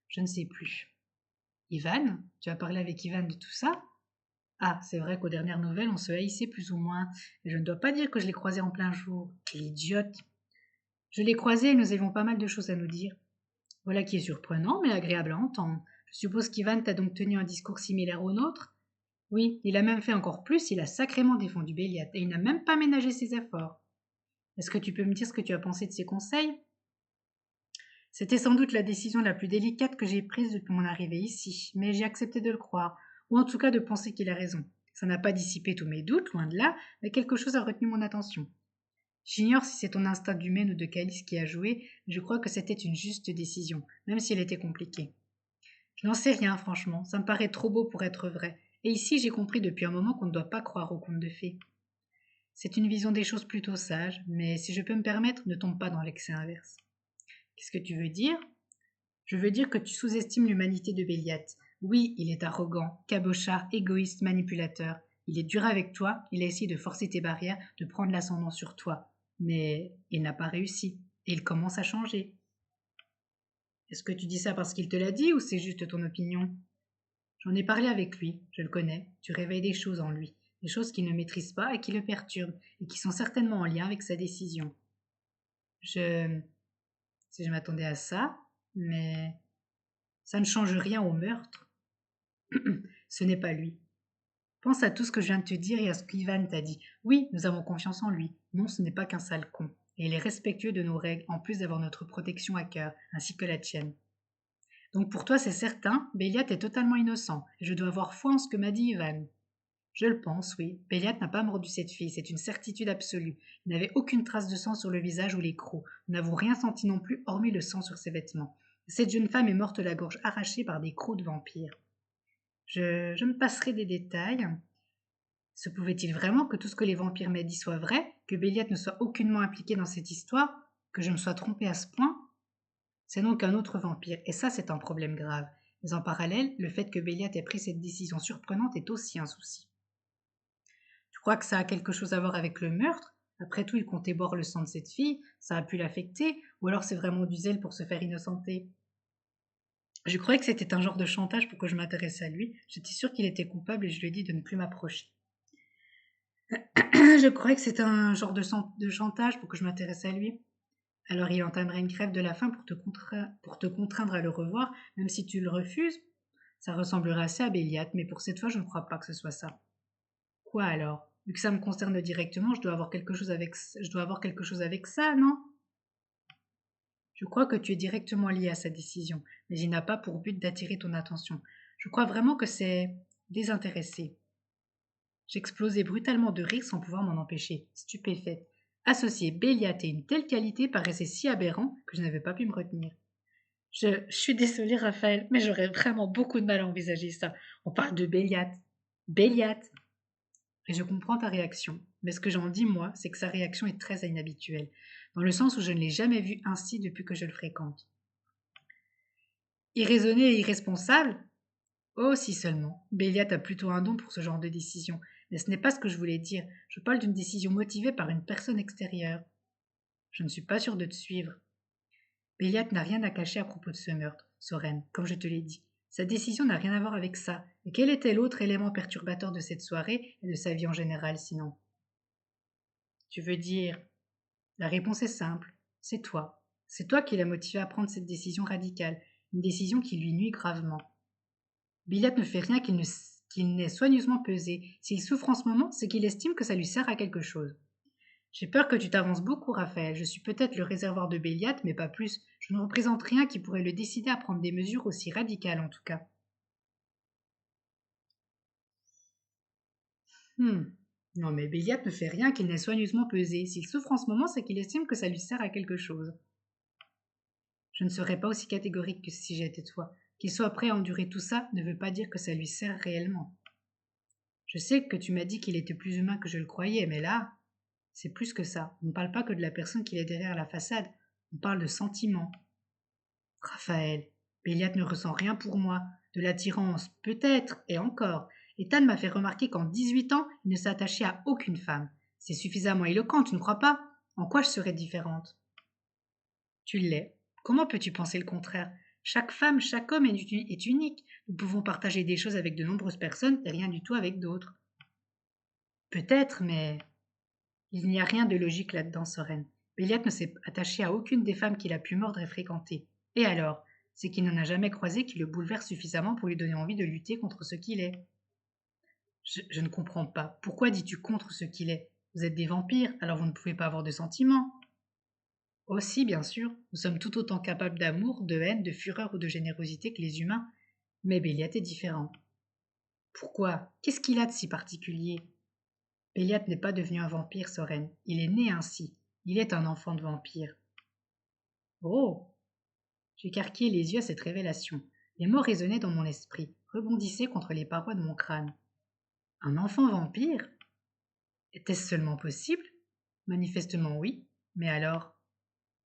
je ne sais plus. Ivan? Tu as parlé avec Ivan de tout ça? Ah, c'est vrai qu'aux dernières nouvelles, on se haïssait plus ou moins, mais je ne dois pas dire que je l'ai croisé en plein jour. Quelle idiote! Je l'ai croisé et nous avions pas mal de choses à nous dire. Voilà qui est surprenant, mais agréable à entendre. Je suppose qu'Ivan t'a donc tenu un discours similaire au nôtre? Oui, il a même fait encore plus, il a sacrément défendu Béliat, et il n'a même pas ménagé ses efforts. Est-ce que tu peux me dire ce que tu as pensé de ses conseils? C'était sans doute la décision la plus délicate que j'ai prise depuis mon arrivée ici, mais j'ai accepté de le croire, ou en tout cas de penser qu'il a raison. Ça n'a pas dissipé tous mes doutes, loin de là, mais quelque chose a retenu mon attention. J'ignore si c'est ton instinct d'humaine ou de Calice qui a joué, mais je crois que c'était une juste décision, même si elle était compliquée. Je n'en sais rien, franchement, ça me paraît trop beau pour être vrai, et ici j'ai compris depuis un moment qu'on ne doit pas croire aux contes de fées. C'est une vision des choses plutôt sage, mais si je peux me permettre, ne tombe pas dans l'excès inverse. Qu'est-ce que tu veux dire? Je veux dire que tu sous-estimes l'humanité de Béliat. Oui, il est arrogant, cabochard, égoïste, manipulateur. Il est dur avec toi, il a essayé de forcer tes barrières, de prendre l'ascendant sur toi. Mais il n'a pas réussi, et il commence à changer. Est-ce que tu dis ça parce qu'il te l'a dit ou c'est juste ton opinion? J'en ai parlé avec lui, je le connais, tu réveilles des choses en lui, des choses qu'il ne maîtrise pas et qui le perturbent, et qui sont certainement en lien avec sa décision. Si je m'attendais à ça, mais ça ne change rien au meurtre. Ce n'est pas lui. Pense à tout ce que je viens de te dire et à ce qu'Ivan t'a dit. Oui, nous avons confiance en lui. Non, ce n'est pas qu'un sale con. Et il est respectueux de nos règles, en plus d'avoir notre protection à cœur, ainsi que la tienne. Donc pour toi, c'est certain, Béliat est totalement innocent, et je dois avoir foi en ce que m'a dit Ivan. Je le pense, oui. Béliat n'a pas mordu cette fille, c'est une certitude absolue. Il n'avait aucune trace de sang sur le visage ou l'écrou. Nous n'avons rien senti non plus, hormis le sang sur ses vêtements. Cette jeune femme est morte la gorge arrachée par des crocs de vampires. Je me passerai des détails. Se pouvait-il vraiment que tout ce que les vampires m'aient dit soit vrai, que Béliat ne soit aucunement impliqué dans cette histoire, que je me sois trompée à ce point? C'est donc un autre vampire, et ça c'est un problème grave. Mais en parallèle, le fait que Béliat ait pris cette décision surprenante est aussi un souci. Tu Tu crois que ça a quelque chose à voir avec le meurtre? Après tout, il comptait boire le sang de cette fille, ça a pu l'affecter, ou alors c'est vraiment du zèle pour se faire innocenter. Je croyais que c'était un genre de chantage pour que je m'intéresse à lui. J'étais sûre qu'il était coupable et je lui ai dit de ne plus m'approcher. Je croyais que c'était un genre de chantage pour que je m'intéresse à lui. Alors il entamerait une grève de la faim pour te contraindre à le revoir, même si tu le refuses. Ça ressemblerait assez à Béliat, mais pour cette fois, je ne crois pas que ce soit ça. Quoi alors? Vu que ça me concerne directement, je dois avoir quelque chose avec ça, non? Je crois que tu es directement lié à sa décision, mais il n'a pas pour but d'attirer ton attention. Je crois vraiment que c'est désintéressé. J'explosai brutalement de rire sans pouvoir m'en empêcher, stupéfaite. Associer Béliat et une telle qualité paraissait si aberrant que je n'avais pas pu me retenir. Je suis désolée, Raphaël, mais j'aurais vraiment beaucoup de mal à envisager ça. On parle de Béliat. Béliat. Et je comprends ta réaction. Mais ce que j'en dis, moi, c'est que sa réaction est très inhabituelle, dans le sens où je ne l'ai jamais vu ainsi depuis que je le fréquente. Irraisonné et irresponsable? Oh, si seulement. Béliat a plutôt un don pour ce genre de décision. Mais ce n'est pas ce que je voulais dire. Je parle d'une décision motivée par une personne extérieure. Je ne suis pas sûre de te suivre. Béliat n'a rien à cacher à propos de ce meurtre, Soren, comme je te l'ai dit. Sa décision n'a rien à voir avec ça. Et quel était l'autre élément perturbateur de cette soirée et de sa vie en général, sinon? Tu veux dire? La réponse est simple. C'est toi. C'est toi qui l'as motivé à prendre cette décision radicale, une décision qui lui nuit gravement. Béliat ne fait rien qu'il n'ait soigneusement pesé. S'il souffre en ce moment, c'est qu'il estime que ça lui sert à quelque chose. J'ai peur que tu t'avances beaucoup, Raphaël. Je suis peut-être le réservoir de Béliat, mais pas plus. Je ne représente rien qui pourrait le décider à prendre des mesures aussi radicales, en tout cas. Non, mais Béliat ne fait rien qu'il n'ait soigneusement pesé. S'il souffre en ce moment, c'est qu'il estime que ça lui sert à quelque chose. Je ne serais pas aussi catégorique que si j'étais toi. Qu'il soit prêt à endurer tout ça ne veut pas dire que ça lui sert réellement. Je sais que tu m'as dit qu'il était plus humain que je le croyais, mais là, c'est plus que ça. On ne parle pas que de la personne qu'il est derrière la façade. On parle de sentiments. Raphaël, Béliat ne ressent rien pour moi. De l'attirance, peut-être, et encore. Ethan m'a fait remarquer qu'en 18 ans, il ne s'attachait à aucune femme. C'est suffisamment éloquent, tu ne crois pas? En quoi je serais différente? Tu l'es. Comment peux-tu penser le contraire? Chaque femme, chaque homme est unique. Nous pouvons partager des choses avec de nombreuses personnes et rien du tout avec d'autres. Peut-être, mais il n'y a rien de logique là-dedans, Soren. Béliat ne s'est attaché à aucune des femmes qu'il a pu mordre et fréquenter. Et alors? C'est qu'il n'en a jamais croisé qui le bouleverse suffisamment pour lui donner envie de lutter contre ce qu'il est. Je ne comprends pas. Pourquoi dis-tu contre ce qu'il est? Vous êtes des vampires, alors vous ne pouvez pas avoir de sentiments. Aussi, bien sûr, nous sommes tout autant capables d'amour, de haine, de fureur ou de générosité que les humains. Mais Béliat est différent. Pourquoi? Qu'est-ce qu'il a de si particulier? Béliat n'est pas devenu un vampire, Soren. Il est né ainsi. Il est un enfant de vampire. Oh! J'écarquillai les yeux à cette révélation. Les mots résonnaient dans mon esprit, rebondissaient contre les parois de mon crâne. Un enfant vampire? Était-ce seulement possible? Manifestement oui. Mais alors?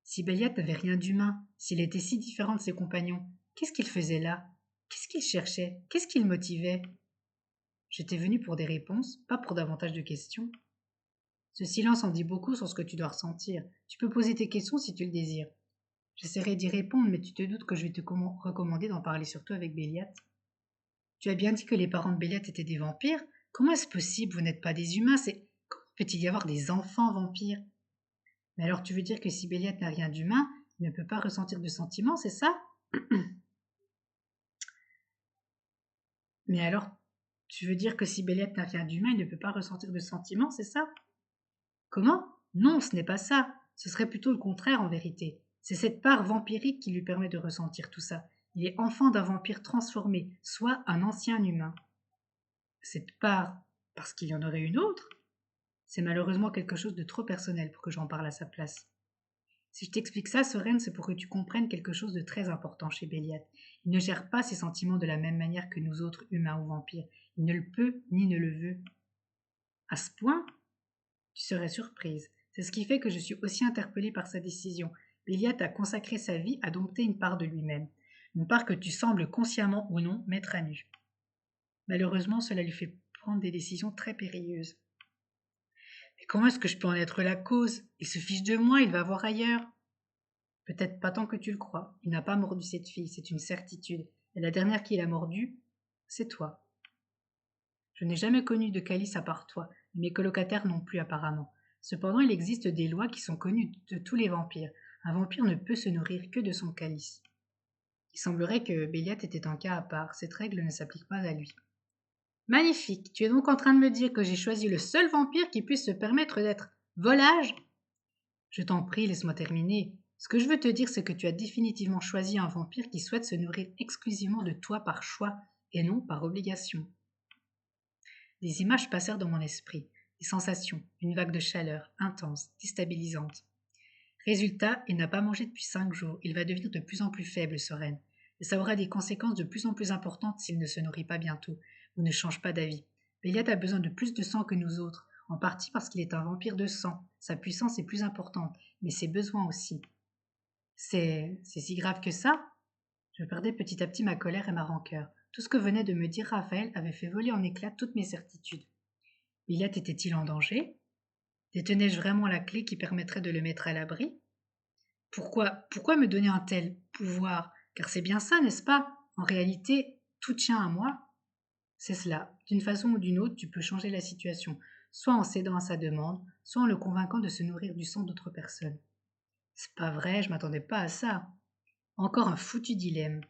Si Béliat n'avait rien d'humain, s'il était si différent de ses compagnons, qu'est-ce qu'il faisait là? Qu'est-ce qu'il cherchait? Qu'est-ce qui le motivait? J'étais venu pour des réponses, pas pour davantage de questions. Ce silence en dit beaucoup sur ce que tu dois ressentir. Tu peux poser tes questions si tu le désires. J'essaierai d'y répondre, mais tu te doutes que je vais te recommander d'en parler surtout avec Béliat. Tu as bien dit que les parents de Béliat étaient des vampires. Comment est-ce possible? Vous n'êtes pas des humains, c'est... Comment peut-il y avoir des enfants vampires? Mais alors tu veux dire que si Béliat n'a rien d'humain, il ne peut pas ressentir de sentiments, c'est ça? Mais alors, tu veux dire que si Béliat n'a rien d'humain, il ne peut pas ressentir de sentiments, c'est ça? Comment? Non, ce n'est pas ça. Ce serait plutôt le contraire en vérité. C'est cette part vampirique qui lui permet de ressentir tout ça. Il est enfant d'un vampire transformé, soit un ancien humain. Cette part, parce qu'il y en aurait une autre? C'est malheureusement quelque chose de trop personnel pour que j'en parle à sa place. Si je t'explique ça, Soren, c'est pour que tu comprennes quelque chose de très important chez Béliat. Il ne gère pas ses sentiments de la même manière que nous autres humains ou vampires. Il ne le peut ni ne le veut. À ce point, tu serais surprise. C'est ce qui fait que je suis aussi interpellée par sa décision. Béliat a consacré sa vie à dompter une part de lui-même. Une part que tu sembles consciemment ou non mettre à nu. Malheureusement, cela lui fait prendre des décisions très périlleuses. Et comment est-ce que je peux en être la cause? Il se fiche de moi, il va voir ailleurs. Peut-être pas tant que tu le crois. Il n'a pas mordu cette fille, c'est une certitude. Et la dernière qui l'a mordu, c'est toi. Je n'ai jamais connu de calice à part toi, et mes colocataires non plus apparemment. Cependant, il existe des lois qui sont connues de tous les vampires. Un vampire ne peut se nourrir que de son calice. Il semblerait que Béliat était un cas à part. Cette règle ne s'applique pas à lui. Magnifique. Tu es donc en train de me dire que j'ai choisi le seul vampire qui puisse se permettre d'être volage? Je t'en prie, laisse-moi terminer. Ce que je veux te dire, c'est que tu as définitivement choisi un vampire qui souhaite se nourrir exclusivement de toi par choix et non par obligation. Des images passèrent dans mon esprit, des sensations, une vague de chaleur, intense, déstabilisante. Résultat, il n'a pas mangé depuis 5 jours, il va devenir de plus en plus faible, Soren. Et ça aura des conséquences de plus en plus importantes s'il ne se nourrit pas bientôt, ou ne change pas d'avis. Béliat a besoin de plus de sang que nous autres, en partie parce qu'il est un vampire de sang. Sa puissance est plus importante, mais ses besoins aussi. C'est si grave que ça? Je perdais petit à petit ma colère et ma rancœur. Tout ce que venait de me dire Raphaël avait fait voler en éclats toutes mes certitudes. Béliat était-il en danger? Détenais-je vraiment la clé qui permettrait de le mettre à l'abri? Pourquoi me donner un tel pouvoir? Car c'est bien ça, n'est-ce pas? En réalité, tout tient à moi. C'est cela. D'une façon ou d'une autre, tu peux changer la situation, soit en cédant à sa demande, soit en le convainquant de se nourrir du sang d'autres personnes. C'est pas vrai, je m'attendais pas à ça. Encore un foutu dilemme.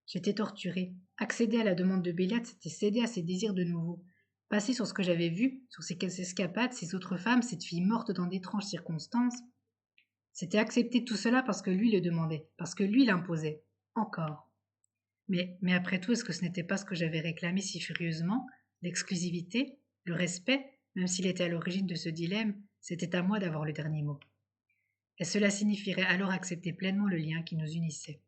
J'étais torturée. Accéder à la demande de Béliat, c'était céder à ses désirs de nouveau. Passer sur ce que j'avais vu, sur ces escapades, ces autres femmes, cette fille morte dans d'étranges circonstances. C'était accepter tout cela parce que lui le demandait, parce que lui l'imposait. Encore. Mais après tout, est-ce que ce n'était pas ce que j'avais réclamé si furieusement? L'exclusivité? Le respect? Même s'il était à l'origine de ce dilemme, c'était à moi d'avoir le dernier mot. Et cela signifierait alors accepter pleinement le lien qui nous unissait.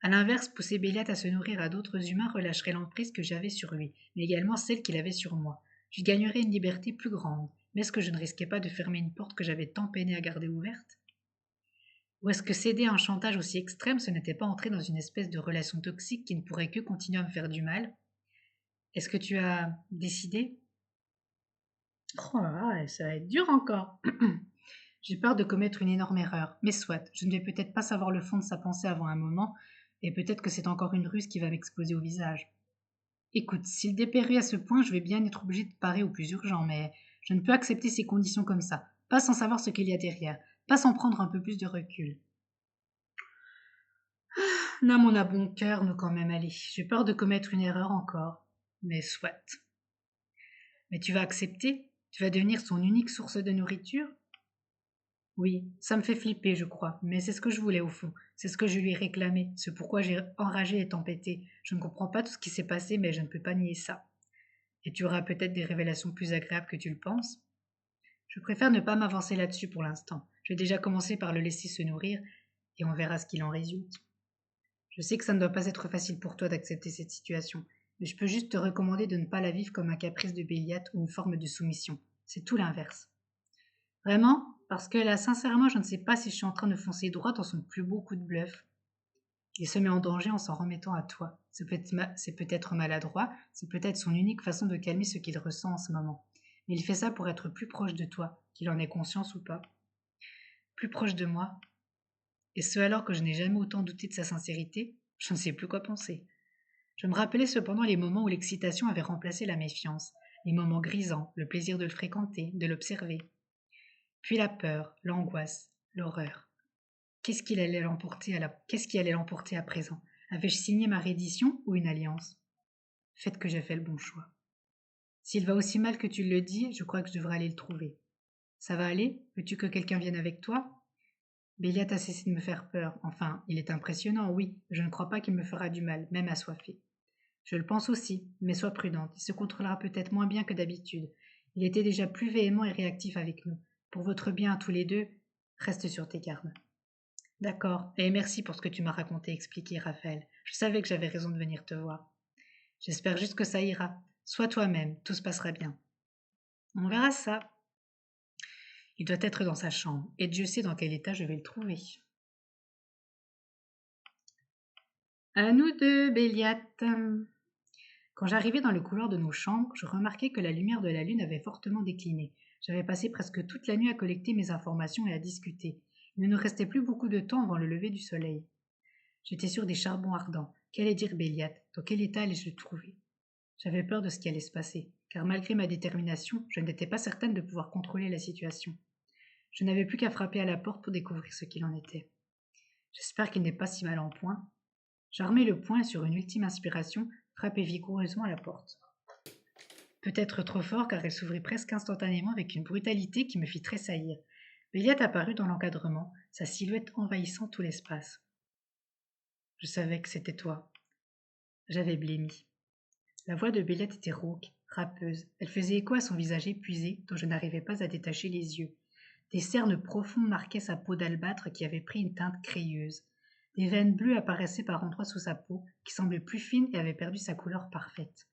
À l'inverse, pousser Béliat à se nourrir à d'autres humains relâcherait l'emprise que j'avais sur lui, mais également celle qu'il avait sur moi. Je gagnerais une liberté plus grande, mais est-ce que je ne risquais pas de fermer une porte que j'avais tant peiné à garder ouverte? Ou est-ce que céder à un chantage aussi extrême, ce n'était pas entrer dans une espèce de relation toxique qui ne pourrait que continuer à me faire du mal? Est-ce que tu as décidé? Oh là là, ça va être dur encore. J'ai peur de commettre une énorme erreur, mais soit, je ne vais peut-être pas savoir le fond de sa pensée avant un moment, et peut-être que c'est encore une ruse qui va m'exploser au visage. Écoute, s'il dépérit à ce point, je vais bien être obligée de parer au plus urgent, mais je ne peux accepter ces conditions comme ça, pas sans savoir ce qu'il y a derrière, pas sans prendre un peu plus de recul. Nam, on a bon cœur, nous quand même, allez. J'ai peur de commettre une erreur encore, mais soit. Mais tu vas accepter? Tu vas devenir son unique source de nourriture? Oui, ça me fait flipper, je crois, mais c'est ce que je voulais au fond. C'est ce que je lui ai réclamé, c'est pourquoi j'ai enragé et tempêté. Je ne comprends pas tout ce qui s'est passé, mais je ne peux pas nier ça. Et tu auras peut-être des révélations plus agréables que tu le penses? Je préfère ne pas m'avancer là-dessus pour l'instant. Je vais déjà commencer par le laisser se nourrir, et on verra ce qu'il en résulte. Je sais que ça ne doit pas être facile pour toi d'accepter cette situation, mais je peux juste te recommander de ne pas la vivre comme un caprice de Béliat ou une forme de soumission. C'est tout l'inverse. Vraiment? Parce que là, sincèrement, je ne sais pas si je suis en train de foncer droit dans son plus beau coup de bluff. Il se met en danger en s'en remettant à toi. C'est peut-être maladroit, c'est peut-être son unique façon de calmer ce qu'il ressent en ce moment. Mais il fait ça pour être plus proche de toi, qu'il en ait conscience ou pas. Plus proche de moi. Et ce alors que je n'ai jamais autant douté de sa sincérité, je ne sais plus quoi penser. Je me rappelais cependant les moments où l'excitation avait remplacé la méfiance, les moments grisants, le plaisir de le fréquenter, de l'observer. Puis la peur, l'angoisse, l'horreur. Qu'est-ce qui allait l'emporter à présent? Avais-je signé ma reddition ou une alliance? Faites que j'ai fait le bon choix. S'il va aussi mal que tu le dis, je crois que je devrais aller le trouver. Ça va aller? Veux-tu que quelqu'un vienne avec toi? Béliat a cessé de me faire peur. Enfin, il est impressionnant, oui. Je ne crois pas qu'il me fera du mal, même assoiffé. Je le pense aussi, mais sois prudente. Il se contrôlera peut-être moins bien que d'habitude. Il était déjà plus véhément et réactif avec nous. Pour votre bien à tous les deux, reste sur tes gardes. D'accord, et merci pour ce que tu m'as raconté, expliqué Raphaël. Je savais que j'avais raison de venir te voir. J'espère juste que ça ira. Sois toi-même, tout se passera bien. On verra ça. Il doit être dans sa chambre, et Dieu sait dans quel état je vais le trouver. À nous deux, Béliat. Quand j'arrivais dans le couloir de nos chambres, je remarquai que la lumière de la lune avait fortement décliné. J'avais passé presque toute la nuit à collecter mes informations et à discuter. Il ne nous restait plus beaucoup de temps avant le lever du soleil. J'étais sur des charbons ardents. Qu'allait dire Béliat? Dans quel état allais-je le trouver? J'avais peur de ce qui allait se passer, car malgré ma détermination, je n'étais pas certaine de pouvoir contrôler la situation. Je n'avais plus qu'à frapper à la porte pour découvrir ce qu'il en était. J'espère qu'il n'est pas si mal en point. J'armai le poing et sur une ultime inspiration, frappai vigoureusement à la porte. Peut-être trop fort car elle s'ouvrit presque instantanément avec une brutalité qui me fit tressaillir. Béliat apparut dans l'encadrement, sa silhouette envahissant tout l'espace. Je savais que c'était toi. J'avais blêmi. La voix de Béliat était rauque, râpeuse. Elle faisait écho à son visage épuisé dont je n'arrivais pas à détacher les yeux. Des cernes profondes marquaient sa peau d'albâtre qui avait pris une teinte crayeuse. Des veines bleues apparaissaient par endroits sous sa peau, qui semblait plus fine et avait perdu sa couleur parfaite.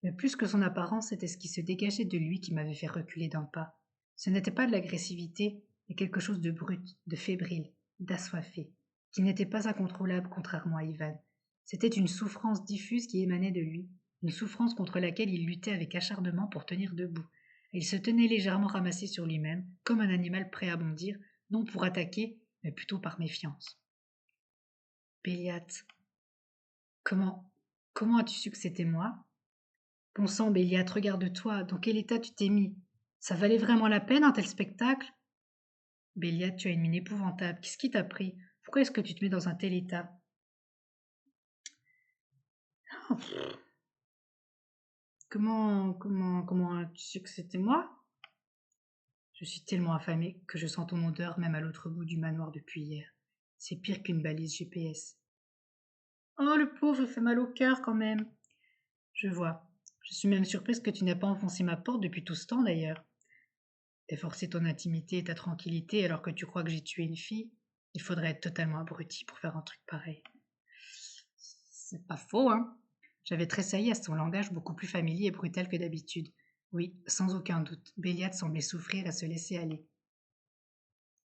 Mais plus que son apparence, c'était ce qui se dégageait de lui qui m'avait fait reculer d'un pas. Ce n'était pas de l'agressivité, mais quelque chose de brut, de fébrile, d'assoiffé, qui n'était pas incontrôlable contrairement à Ivan. C'était une souffrance diffuse qui émanait de lui, une souffrance contre laquelle il luttait avec acharnement pour tenir debout. Et il se tenait légèrement ramassé sur lui-même, comme un animal prêt à bondir, non pour attaquer, mais plutôt par méfiance. Béliat, comment as-tu su que c'était moi? Bon sang, Béliat, regarde-toi, dans quel état tu t'es mis? Ça valait vraiment la peine un tel spectacle? Béliat, tu as une mine épouvantable, qu'est-ce qui t'a pris? Pourquoi est-ce que tu te mets dans un tel état? Oh, comment as-tu su que c'était moi? Je suis tellement affamée que je sens ton odeur même à l'autre bout du manoir depuis hier. C'est pire qu'une balise GPS. Oh, le pauvre, il fait mal au cœur quand même. Je vois. Je suis même surprise que tu n'aies pas enfoncé ma porte depuis tout ce temps d'ailleurs. Et forcer ton intimité et ta tranquillité alors que tu crois que j'ai tué une fille, il faudrait être totalement abruti pour faire un truc pareil. C'est pas faux, hein? J'avais tressailli à son langage beaucoup plus familier et brutal que d'habitude. Oui, sans aucun doute, Béliat semblait souffrir et se laisser aller.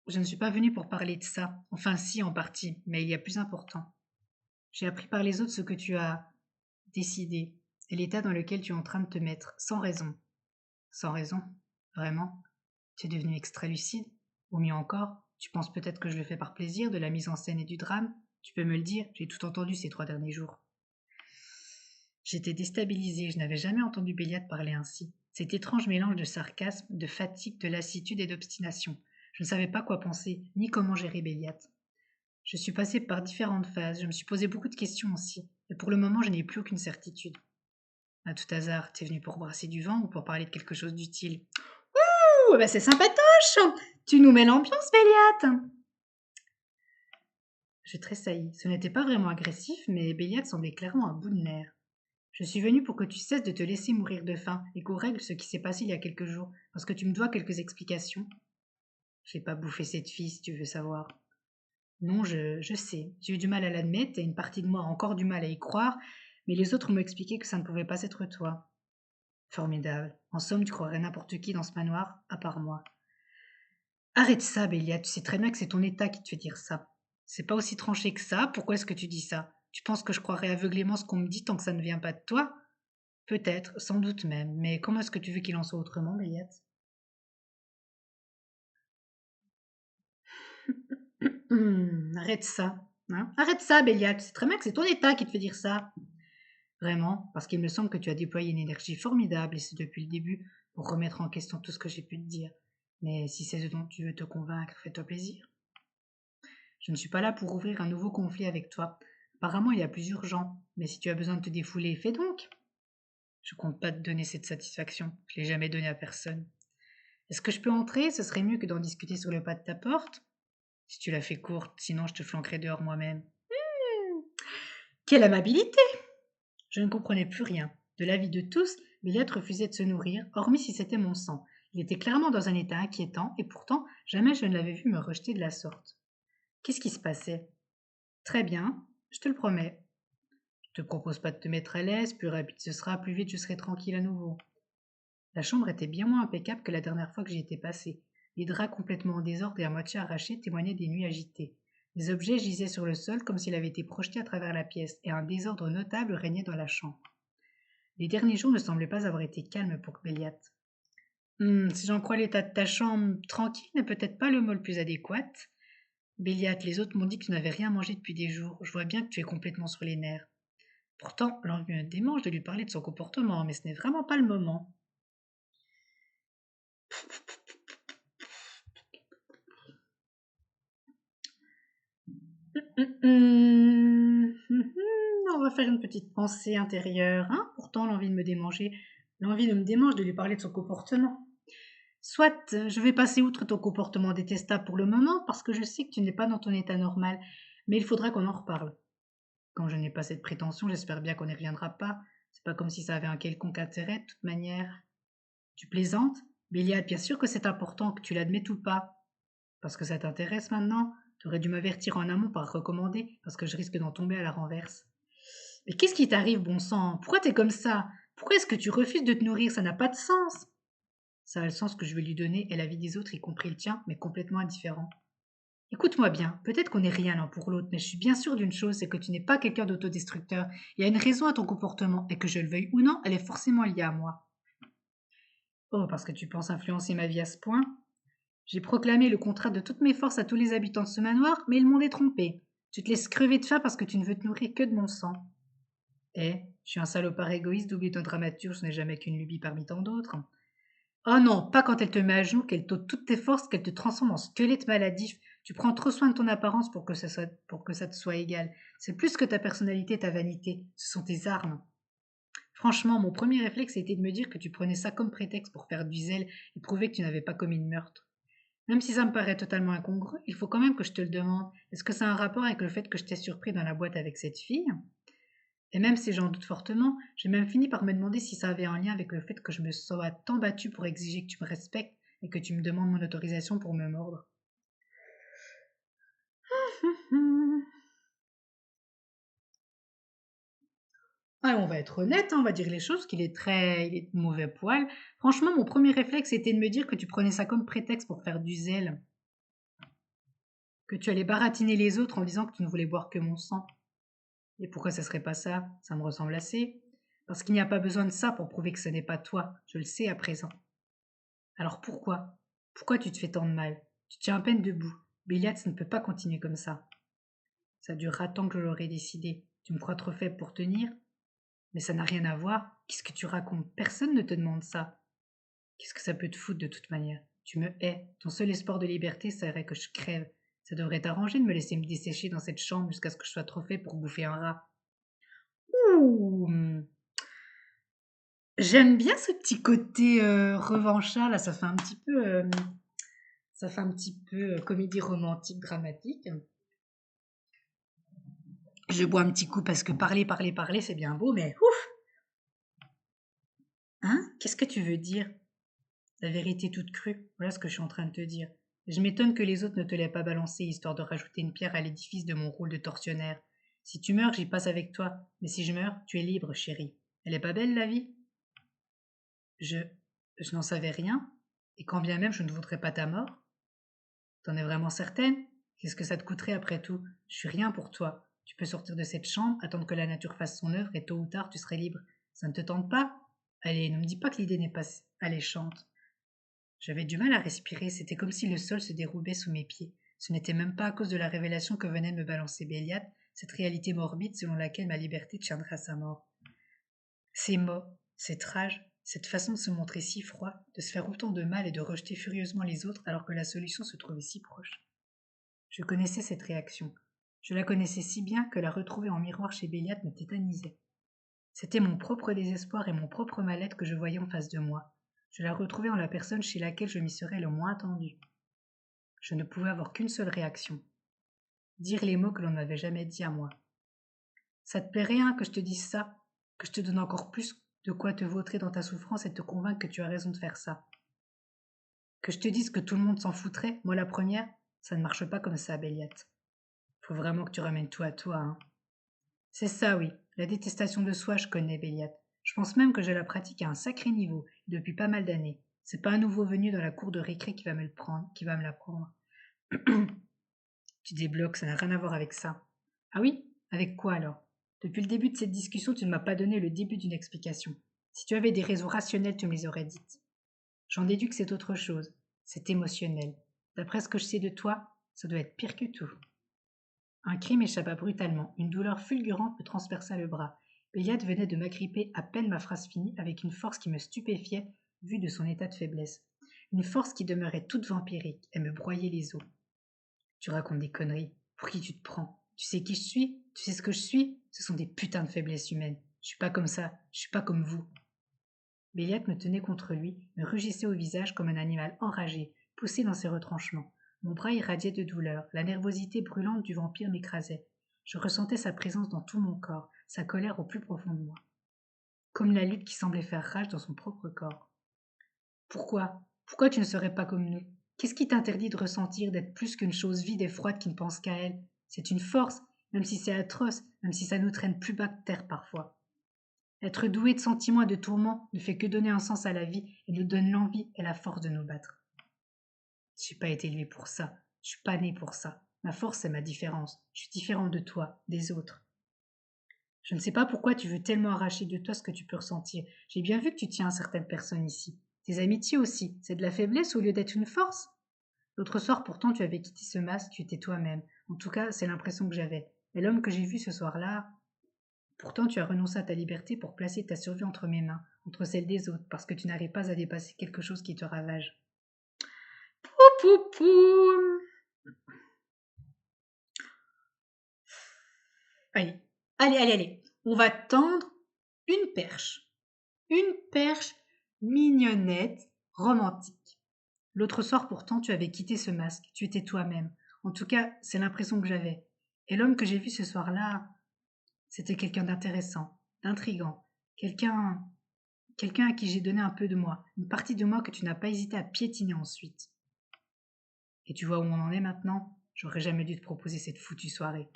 Je ne suis pas venue pour parler de ça. Enfin si, en partie, mais il y a plus important. J'ai appris par les autres ce que tu as décidé et l'état dans lequel tu es en train de te mettre, sans raison. Sans raison? Vraiment? Tu es devenu extra lucide? Ou mieux encore, tu penses peut-être que je le fais par plaisir, de la mise en scène et du drame? Tu peux me le dire, j'ai tout entendu ces 3 derniers jours. J'étais déstabilisée, je n'avais jamais entendu Béliat parler ainsi. Cet étrange mélange de sarcasme, de fatigue, de lassitude et d'obstination. Je ne savais pas quoi penser, ni comment gérer Béliat. Je suis passée par différentes phases, je me suis posé beaucoup de questions aussi, et pour le moment je n'ai plus aucune certitude. À tout hasard, t'es venu pour brasser du vent ou pour parler de quelque chose d'utile? Ouh, bah c'est sympatoche! Tu nous mets l'ambiance, Béliat! Je tressaillis. Ce n'était pas vraiment agressif, mais Béliat semblait clairement à bout de nerfs. Je suis venue pour que tu cesses de te laisser mourir de faim et qu'on règle ce qui s'est passé il y a quelques jours, parce que tu me dois quelques explications. J'ai pas bouffé cette fille, si tu veux savoir. Non, je sais. J'ai eu du mal à l'admettre et une partie de moi a encore du mal à y croire, mais les autres m'ont expliqué que ça ne pouvait pas être toi. Formidable. En somme, tu croirais n'importe qui dans ce manoir, à part moi. Arrête ça, Bélia, tu sais très bien que c'est ton état qui te fait dire ça. C'est pas aussi tranché que ça, pourquoi est-ce que tu dis ça? Tu penses que je croirais aveuglément ce qu'on me dit tant que ça ne vient pas de toi? Peut-être, sans doute même, mais comment est-ce que tu veux qu'il en soit autrement, Béliat? Arrête ça. Hein, arrête ça, Bélia, tu sais très bien que c'est ton état qui te fait dire ça. Vraiment, parce qu'il me semble que tu as déployé une énergie formidable, et c'est depuis le début, pour remettre en question tout ce que j'ai pu te dire. Mais si c'est ce dont tu veux te convaincre, fais-toi plaisir. Je ne suis pas là pour ouvrir un nouveau conflit avec toi. Apparemment, il y a plus urgent, mais si tu as besoin de te défouler, fais donc. Je compte pas te donner cette satisfaction, je l'ai jamais donnée à personne. Est-ce que je peux entrer? Ce serait mieux que d'en discuter sur le pas de ta porte. Si tu la fais courte, sinon je te flanquerai dehors moi-même. Quelle amabilité! Je ne comprenais plus rien. De l'avis de tous, Béliat refusait de se nourrir, hormis si c'était mon sang. Il était clairement dans un état inquiétant, et pourtant jamais je ne l'avais vu me rejeter de la sorte. Qu'est-ce qui se passait? Très bien, je te le promets. Je te propose pas de te mettre à l'aise, plus rapide ce sera, plus vite je serai tranquille à nouveau. La chambre était bien moins impeccable que la dernière fois que j'y étais passée. Les draps complètement en désordre et à moitié arrachés témoignaient des nuits agitées. Les objets gisaient sur le sol comme s'il avait été projeté à travers la pièce, et un désordre notable régnait dans la chambre. Les derniers jours ne semblaient pas avoir été calmes pour Béliat. Si j'en crois l'état de ta chambre, tranquille n'est peut-être pas le mot le plus adéquat. Béliat, les autres m'ont dit que tu n'avais rien mangé depuis des jours. Je vois bien que tu es complètement sur les nerfs. Pourtant, l'envie me démange de lui parler de son comportement, mais ce n'est vraiment pas le moment. On va faire une petite pensée intérieure. Hein. Pourtant, l'envie de me démange de lui parler de son comportement. Soit je vais passer outre ton comportement détestable pour le moment parce que je sais que tu n'es pas dans ton état normal, mais il faudra qu'on en reparle. Quand je n'ai pas cette prétention, j'espère bien qu'on n'y reviendra pas. C'est pas comme si ça avait un quelconque intérêt, de toute manière. Tu plaisantes? Béliade, bien sûr que c'est important, que tu l'admettes ou pas. Parce que ça t'intéresse maintenant? Tu aurais dû m'avertir en amont par recommander, parce que je risque d'en tomber à la renverse. Mais qu'est-ce qui t'arrive, bon sang? Pourquoi t'es comme ça? Pourquoi est-ce que tu refuses de te nourrir? Ça n'a pas de sens. Ça a le sens que je veux lui donner et la vie des autres, y compris le tien, mais complètement indifférent. Écoute-moi bien, peut-être qu'on n'est rien l'un pour l'autre, mais je suis bien sûre d'une chose, c'est que tu n'es pas quelqu'un d'autodestructeur. Il y a une raison à ton comportement, et que je le veuille ou non, elle est forcément liée à moi. Oh, parce que tu penses influencer ma vie à ce point? J'ai proclamé le contrat de toutes mes forces à tous les habitants de ce manoir, mais ils m'ont détrompé. Tu te laisses crever de faim parce que tu ne veux te nourrir que de mon sang. Eh, je suis un salopard égoïste, d'oublier ton dramaturge, ce n'est jamais qu'une lubie parmi tant d'autres. Oh non, pas quand elle te met à genoux, qu'elle t'ôte toutes tes forces, qu'elle te transforme en squelette maladif. Tu prends trop soin de ton apparence pour que ça te soit égal. C'est plus que ta personnalité et ta vanité, ce sont tes armes. Franchement, mon premier réflexe a été de me dire que tu prenais ça comme prétexte pour faire du zèle et prouver que tu n'avais pas commis de meurtre. Même si ça me paraît totalement incongru, il faut quand même que je te le demande. Est-ce que ça a un rapport avec le fait que je t'ai surpris dans la boîte avec cette fille? Et même si j'en doute fortement, j'ai même fini par me demander si ça avait un lien avec le fait que je me sois tant battue pour exiger que tu me respectes et que tu me demandes mon autorisation pour me mordre. Ah, on va être honnête, hein, on va dire les choses, il est de mauvais poil. Franchement, mon premier réflexe était de me dire que tu prenais ça comme prétexte pour faire du zèle, que tu allais baratiner les autres en disant que tu ne voulais boire que mon sang. Et pourquoi ça serait pas ça? Ça me ressemble assez. Parce qu'il n'y a pas besoin de ça pour prouver que ce n'est pas toi, je le sais à présent. Alors pourquoi? Pourquoi tu te fais tant de mal? Tu tiens à peine debout. Béliat, ça ne peut pas continuer comme ça. Ça durera tant que je l'aurai décidé. Tu me crois trop faible pour tenir? Mais ça n'a rien à voir. Qu'est-ce que tu racontes? Personne ne te demande ça. Qu'est-ce que ça peut te foutre de toute manière? Tu me hais. Ton seul espoir de liberté serait que je crève. Ça devrait t'arranger de me laisser me dessécher dans cette chambre jusqu'à ce que je sois trop faible pour bouffer un rat. Ouh! J'aime bien ce petit côté revanchard là, ça fait un petit peu comédie romantique dramatique. Je bois un petit coup parce que parler, c'est bien beau, mais ouf! Hein? Qu'est-ce que tu veux dire? La vérité toute crue, voilà ce que je suis en train de te dire. Je m'étonne que les autres ne te l'aient pas balancé histoire de rajouter une pierre à l'édifice de mon rôle de tortionnaire. Si tu meurs, j'y passe avec toi, mais si je meurs, tu es libre, chérie. Elle est pas belle la vie? Je, je n'en savais rien, et quand bien même je ne voudrais pas ta mort. T'en es vraiment certaine? Qu'est-ce que ça te coûterait après tout? Je suis rien pour toi. Tu peux sortir de cette chambre, attendre que la nature fasse son œuvre, et tôt ou tard tu serais libre. Ça ne te tente pas? Allez, ne me dis pas que l'idée n'est pas alléchante. J'avais du mal à respirer, c'était comme si le sol se déroulait sous mes pieds. Ce n'était même pas à cause de la révélation que venait de me balancer Béliade, cette réalité morbide selon laquelle ma liberté tiendrait à sa mort. Ces mots, cette rage, cette façon de se montrer si froid, de se faire autant de mal et de rejeter furieusement les autres alors que la solution se trouvait si proche. Je connaissais cette réaction. Je la connaissais si bien que la retrouver en miroir chez Béliade me tétanisait. C'était mon propre désespoir et mon propre mal-être que je voyais en face de moi. Je la retrouvais en la personne chez laquelle je m'y serais le moins attendu. Je ne pouvais avoir qu'une seule réaction. Dire les mots que l'on n'avait jamais dit à moi. Ça te plaît rien que je te dise ça? Que je te donne encore plus de quoi te vautrer dans ta souffrance et te convaincre que tu as raison de faire ça? Que je te dise que tout le monde s'en foutrait, moi la première? Ça ne marche pas comme ça, Béliette. Faut vraiment que tu ramènes tout à toi, hein. C'est ça, oui. La détestation de soi, je connais, Béliette. Je pense même que je la pratique à un sacré niveau, depuis pas mal d'années. C'est pas un nouveau venu dans la cour de récré qui va me le prendre, qui va me l'apprendre. Tu débloques, ça n'a rien à voir avec ça. Ah oui? Avec quoi alors? Depuis le début de cette discussion, tu ne m'as pas donné le début d'une explication. Si tu avais des raisons rationnelles, tu me les aurais dites. J'en déduis que c'est autre chose. C'est émotionnel. D'après ce que je sais de toi, ça doit être pire que tout. Un cri m'échappa brutalement. Une douleur fulgurante me transperça le bras. Béliade venait de m'agripper à peine ma phrase finie avec une force qui me stupéfiait vu de son état de faiblesse. Une force qui demeurait toute vampirique et me broyait les os. Tu racontes des conneries. Pour qui tu te prends? Tu sais qui je suis? Tu sais ce que je suis? Ce sont des putains de faiblesses humaines. Je suis pas comme ça. Je suis pas comme vous. Béliade me tenait contre lui, me rugissait au visage comme un animal enragé, poussé dans ses retranchements. Mon bras irradiait de douleur, la nervosité brûlante du vampire m'écrasait. Je ressentais sa présence dans tout mon corps, sa colère au plus profond de moi. Comme la lutte qui semblait faire rage dans son propre corps. Pourquoi? Pourquoi tu ne serais pas comme nous? Qu'est-ce qui t'interdit de ressentir, d'être plus qu'une chose vide et froide qui ne pense qu'à elle? C'est une force, même si c'est atroce, même si ça nous traîne plus bas que terre parfois. Être doué de sentiments et de tourments ne fait que donner un sens à la vie et nous donne l'envie et la force de nous battre. Je n'ai pas été élevé pour ça. Je suis pas né pour ça. Ma force, c'est ma différence. Je suis différente de toi, des autres. Je ne sais pas pourquoi tu veux tellement arracher de toi ce que tu peux ressentir. J'ai bien vu que tu tiens à certaines personnes ici. Tes amitiés aussi. C'est de la faiblesse au lieu d'être une force. L'autre soir, pourtant, tu avais quitté ce masque, tu étais toi-même. En tout cas, c'est l'impression que j'avais. Et l'homme que j'ai vu ce soir-là, pourtant, tu as renoncé à ta liberté pour placer ta survie entre mes mains, entre celles des autres, parce que tu n'arrives pas à dépasser quelque chose qui te ravage. Pou pou pou. Allez, allez. On va tendre une perche. Une perche mignonnette, romantique. L'autre soir, pourtant, tu avais quitté ce masque. Tu étais toi-même. En tout cas, c'est l'impression que j'avais. Et l'homme que j'ai vu ce soir-là, c'était quelqu'un d'intéressant, d'intrigant. Quelqu'un à qui j'ai donné un peu de moi. Une partie de moi que tu n'as pas hésité à piétiner ensuite. Et tu vois où on en est maintenant? J'aurais jamais dû te proposer cette foutue soirée.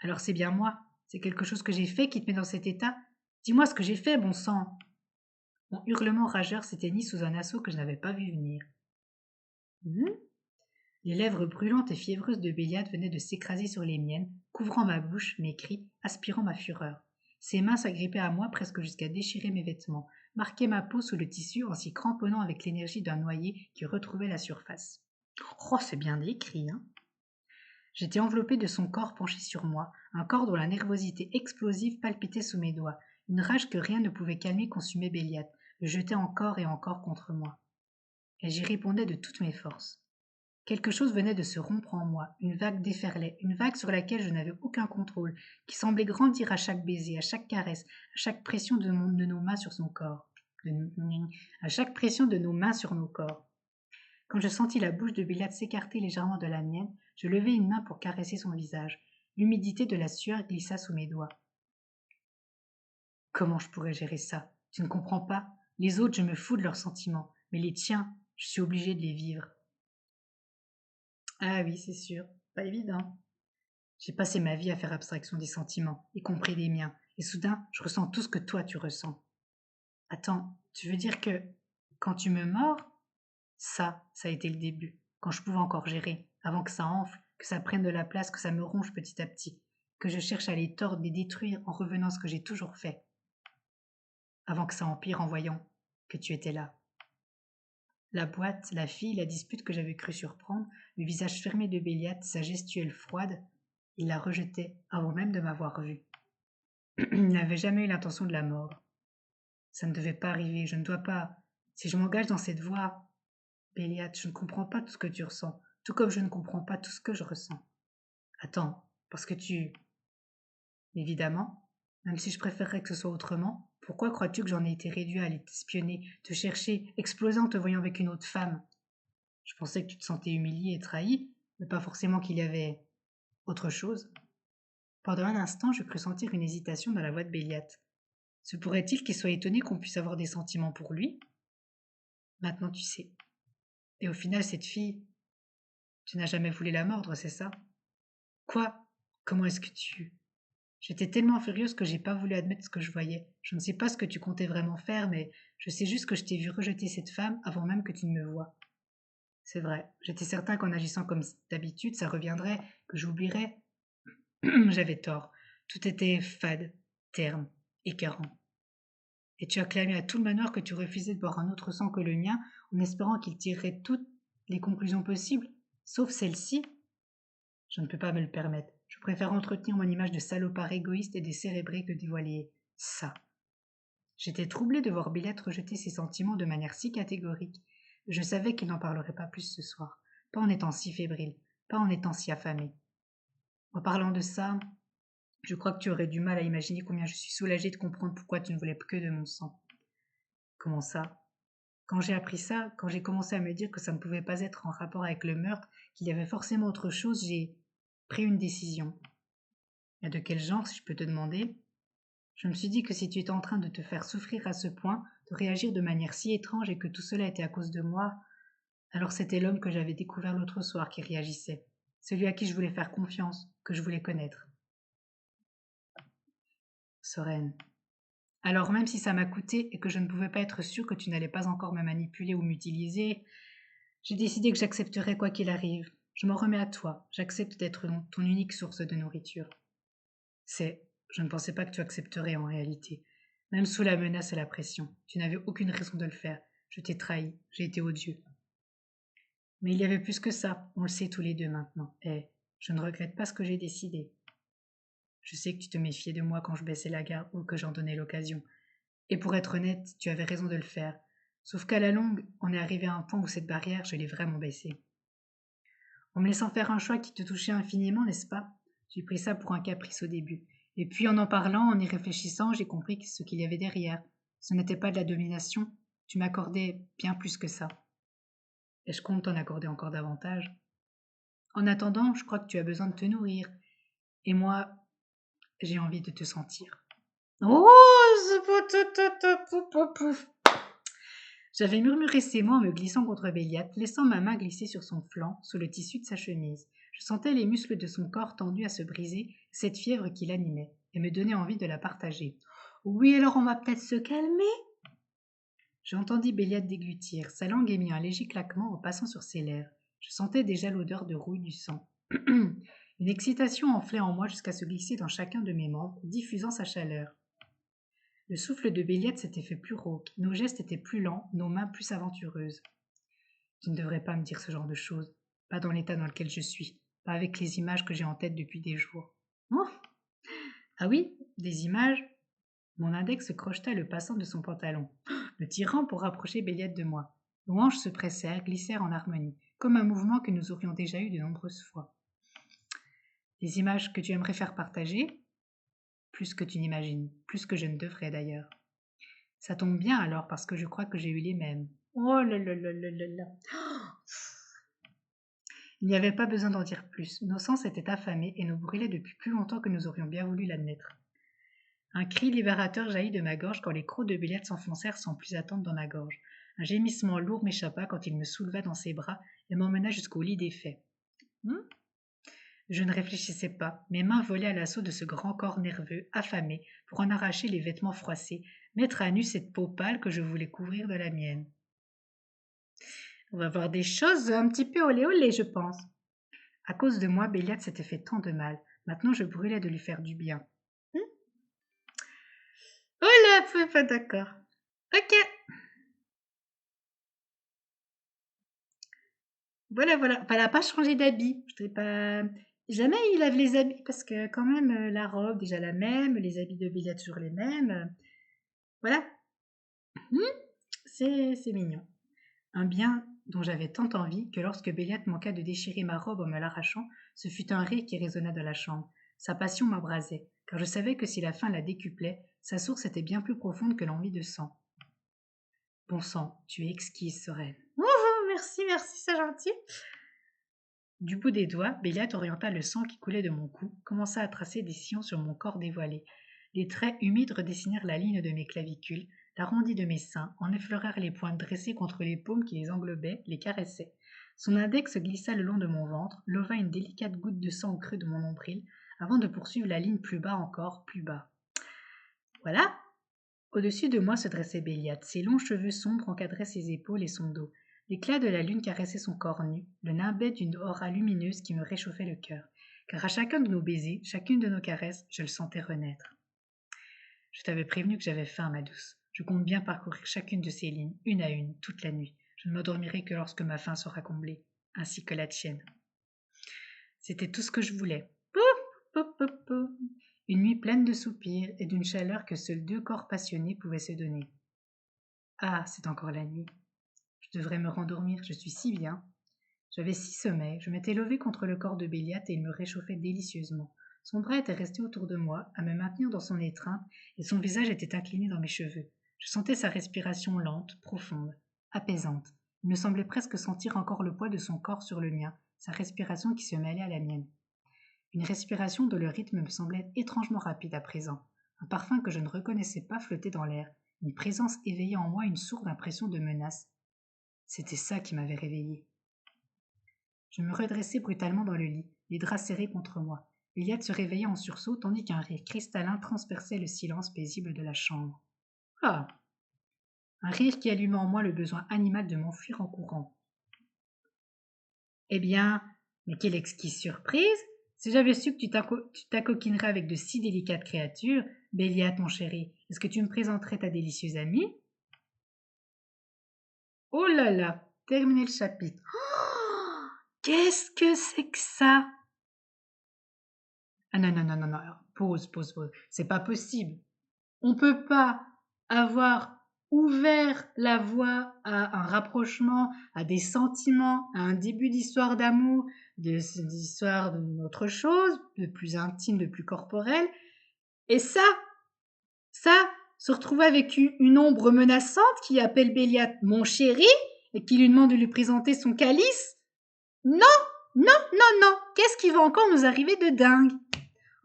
Alors c'est bien moi. C'est quelque chose que j'ai fait qui te met dans cet état. Dis-moi ce que j'ai fait, bon sang. Mon hurlement rageur s'éteignit sous un assaut que je n'avais pas vu venir. Les lèvres brûlantes et fiévreuses de Béliade venaient de s'écraser sur les miennes, couvrant ma bouche, mes cris, aspirant ma fureur. Ses mains s'agrippaient à moi presque jusqu'à déchirer mes vêtements, marquaient ma peau sous le tissu en s'y cramponnant avec l'énergie d'un noyé qui retrouvait la surface. Oh, c'est bien décrit, hein? J'étais enveloppée de son corps penché sur moi, un corps dont la nervosité explosive palpitait sous mes doigts. Une rage que rien ne pouvait calmer consumait Béliade, le jetait encore et encore contre moi. Et j'y répondais de toutes mes forces. Quelque chose venait de se rompre en moi, une vague déferlait, une vague sur laquelle je n'avais aucun contrôle, qui semblait grandir à chaque baiser, à chaque caresse, à chaque pression de nos mains sur son corps. À chaque pression de nos mains sur nos corps. Quand je sentis la bouche de Béliade s'écarter légèrement de la mienne, je levai une main pour caresser son visage. L'humidité de la sueur glissa sous mes doigts. Comment je pourrais gérer ça? Tu ne comprends pas? Les autres, je me fous de leurs sentiments, mais les tiens, je suis obligée de les vivre. Ah oui, c'est sûr, pas évident. J'ai passé ma vie à faire abstraction des sentiments, y compris des miens, et soudain, je ressens tout ce que toi tu ressens. Attends, tu veux dire que quand tu me mords, ça a été le début, quand je pouvais encore gérer, avant que ça enfle, que ça prenne de la place, que ça me ronge petit à petit, que je cherche à les tordre, les détruire en revenant à ce que j'ai toujours fait, avant que ça empire en voyant que tu étais là. La boîte, la fille, la dispute que j'avais cru surprendre, le visage fermé de Béliade, sa gestuelle froide, il la rejetait avant même de m'avoir vue. Il n'avait jamais eu l'intention de la mordre. Ça ne devait pas arriver, je ne dois pas. Si je m'engage dans cette voie, Béliade, je ne comprends pas tout ce que tu ressens, tout comme je ne comprends pas tout ce que je ressens. Attends, parce que tu... Évidemment, même si je préférerais que ce soit autrement, pourquoi crois-tu que j'en ai été réduit à aller t'espionner, te chercher, exploser en te voyant avec une autre femme? Je pensais que tu te sentais humilié et trahi, mais pas forcément qu'il y avait autre chose. Pendant un instant, je crus sentir une hésitation dans la voix de Béliat. Se pourrait-il qu'il soit étonné qu'on puisse avoir des sentiments pour lui? Maintenant tu sais. Et au final, cette fille, tu n'as jamais voulu la mordre, c'est ça? Quoi? Comment est-ce que tu... J'étais tellement furieuse que j'ai pas voulu admettre ce que je voyais. Je ne sais pas ce que tu comptais vraiment faire, mais je sais juste que je t'ai vu rejeter cette femme avant même que tu ne me voies. C'est vrai, j'étais certain qu'en agissant comme d'habitude, ça reviendrait, que j'oublierais. J'avais tort. Tout était fade, terne, écœurant. Et tu as clamé à tout le manoir que tu refusais de boire un autre sang que le mien, en espérant qu'il tirerait toutes les conclusions possibles, sauf celle-ci. Je ne peux pas me le permettre. Je préfère entretenir mon image de salopard égoïste et décérébré que dévoiler ça. J'étais troublée de voir Billette rejeter ses sentiments de manière si catégorique. Je savais qu'il n'en parlerait pas plus ce soir, pas en étant si fébrile, pas en étant si affamé. En parlant de ça, je crois que tu aurais du mal à imaginer combien je suis soulagée de comprendre pourquoi tu ne voulais que de mon sang. Comment ça? Quand j'ai appris ça, quand j'ai commencé à me dire que ça ne pouvait pas être en rapport avec le meurtre, qu'il y avait forcément autre chose, j'ai pris une décision. Et de quel genre, si je peux te demander? Je me suis dit que si tu étais en train de te faire souffrir à ce point, de réagir de manière si étrange et que tout cela était à cause de moi, alors c'était l'homme que j'avais découvert l'autre soir qui réagissait, celui à qui je voulais faire confiance, que je voulais connaître. Soren. Alors même si ça m'a coûté et que je ne pouvais pas être sûre que tu n'allais pas encore me manipuler ou m'utiliser, j'ai décidé que j'accepterais quoi qu'il arrive. Je m'en remets à toi, j'accepte d'être ton unique source de nourriture. Je ne pensais pas que tu accepterais en réalité. Même sous la menace et la pression, tu n'avais aucune raison de le faire. Je t'ai trahi, j'ai été odieux. Mais il y avait plus que ça, on le sait tous les deux maintenant. Et je ne regrette pas ce que j'ai décidé. Je sais que tu te méfiais de moi quand je baissais la garde ou que j'en donnais l'occasion. Et pour être honnête, tu avais raison de le faire. Sauf qu'à la longue, on est arrivé à un point où cette barrière, je l'ai vraiment baissée. En me laissant faire un choix qui te touchait infiniment, n'est-ce pas? J'ai pris ça pour un caprice au début. Et puis en parlant, en y réfléchissant, j'ai compris ce qu'il y avait derrière. Ce n'était pas de la domination. Tu m'accordais bien plus que ça. Et je compte t'en accorder encore davantage. En attendant, je crois que tu as besoin de te nourrir. Et moi, j'ai envie de te sentir. Oh, j'avais murmuré ces mots en me glissant contre Béliat, laissant ma main glisser sur son flanc, sous le tissu de sa chemise. Je sentais les muscles de son corps tendus à se briser, cette fièvre qui l'animait, et me donnait envie de la partager. Oui, alors on va peut-être se calmer? J'entendis Béliat déglutir. Sa langue émit un léger claquement en passant sur ses lèvres. Je sentais déjà l'odeur de rouille du sang. Une excitation enflait en moi jusqu'à se glisser dans chacun de mes membres, diffusant sa chaleur. Le souffle de Béliette s'était fait plus rauque, nos gestes étaient plus lents, nos mains plus aventureuses. Tu ne devrais pas me dire ce genre de choses, pas dans l'état dans lequel je suis, pas avec les images que j'ai en tête depuis des jours. Oh ah oui, des images? Mon index crojeta le passant de son pantalon, le tirant pour rapprocher Béliette de moi. Nos hanches se pressèrent, glissèrent en harmonie, comme un mouvement que nous aurions déjà eu de nombreuses fois. Des images que tu aimerais faire partager? Plus que tu n'imagines, plus que je ne devrais d'ailleurs. Ça tombe bien alors parce que je crois que j'ai eu les mêmes. Oh là là là là là là. Il n'y avait pas besoin d'en dire plus. Nos sens étaient affamés et nous brûlaient depuis plus longtemps que nous aurions bien voulu l'admettre. Un cri libérateur jaillit de ma gorge quand les crocs de Béliette s'enfoncèrent sans plus attendre dans ma gorge. Un gémissement lourd m'échappa quand il me souleva dans ses bras et m'emmena jusqu'au lit défait. Je ne réfléchissais pas. Mes mains volaient à l'assaut de ce grand corps nerveux, affamé, pour en arracher les vêtements froissés, mettre à nu cette peau pâle que je voulais couvrir de la mienne. On va voir des choses un petit peu olé olé, je pense. À cause de moi, Béliat s'était fait tant de mal. Maintenant, je brûlais de lui faire du bien. Oh là, pas d'accord. Ok. Voilà, voilà. Elle n'a pas changé d'habit. Je dirais pas. Jamais il lave les habits parce que quand même la robe déjà la même, les habits de Béliat toujours les mêmes. Voilà. C'est mignon. Un bien dont j'avais tant envie que lorsque Béliat manqua de déchirer ma robe en me l'arrachant, ce fut un rire qui résonna dans la chambre. Sa passion m'embrasait, car je savais que si la faim la décuplait, sa source était bien plus profonde que l'envie de sang. Bon sang, tu es exquise, Sorel. Oh, merci, merci, c'est gentil. Du bout des doigts, Béliat orienta le sang qui coulait de mon cou, commença à tracer des sillons sur mon corps dévoilé. Les traits humides redessinèrent la ligne de mes clavicules, l'arrondi de mes seins, en effleurèrent les pointes dressées contre les paumes qui les englobaient, les caressaient. Son index glissa le long de mon ventre, leva une délicate goutte de sang au creux de mon nombril, avant de poursuivre la ligne plus bas encore, plus bas. Voilà. Au-dessus de moi se dressait Béliat, ses longs cheveux sombres encadraient ses épaules et son dos. L'éclat de la lune caressait son corps nu, le nimbait d'une aura lumineuse qui me réchauffait le cœur, car à chacun de nos baisers, chacune de nos caresses, je le sentais renaître. Je t'avais prévenu que j'avais faim, ma douce. Je compte bien parcourir chacune de ces lignes, une à une, toute la nuit. Je ne m'endormirai que lorsque ma faim sera comblée, ainsi que la tienne. C'était tout ce que je voulais. Pouf, pouf, pouf, pouf. Une nuit pleine de soupirs et d'une chaleur que seuls deux corps passionnés pouvaient se donner. Ah, c'est encore la nuit. Je devrais me rendormir, je suis si bien. J'avais si sommeil, je m'étais levée contre le corps de Béliat et il me réchauffait délicieusement. Son bras était resté autour de moi, à me maintenir dans son étreinte, et son visage était incliné dans mes cheveux. Je sentais sa respiration lente, profonde, apaisante. Il me semblait presque sentir encore le poids de son corps sur le mien, sa respiration qui se mêlait à la mienne. Une respiration dont le rythme me semblait étrangement rapide à présent. Un parfum que je ne reconnaissais pas flottait dans l'air, une présence éveillait en moi une sourde impression de menace. C'était ça qui m'avait réveillée. Je me redressai brutalement dans le lit, les draps serrés contre moi. Béliat se réveilla en sursaut tandis qu'un rire cristallin transperçait le silence paisible de la chambre. Ah! Un rire qui alluma en moi le besoin animal de m'enfuir en courant. Eh bien, mais quelle exquise surprise! Si j'avais su que tu t'acoquinerais avec de si délicates créatures, Béliat, mon chéri, est-ce que tu me présenterais ta délicieuse amie? Oh là là! Terminez le chapitre. Oh, qu'est-ce que c'est que ça? Ah non, non, non, non, non, pause, pause, pause. C'est pas possible. On peut pas avoir ouvert la voie à un rapprochement, à des sentiments, à un début d'histoire d'amour, d'histoire d'autre chose, de plus intime, de plus corporel. Et ça, se retrouver avec une ombre menaçante qui appelle Béliat mon chéri et qui lui demande de lui présenter son calice. Non, non, non, non. Qu'est-ce qui va encore nous arriver de dingue?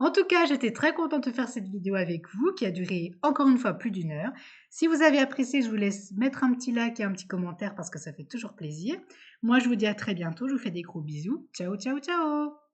En tout cas, j'étais très contente de faire cette vidéo avec vous, qui a duré encore une fois plus d'1 heure. Si vous avez apprécié, je vous laisse mettre un petit like et un petit commentaire parce que ça fait toujours plaisir. Moi, je vous dis à très bientôt. Je vous fais des gros bisous. Ciao, ciao, ciao!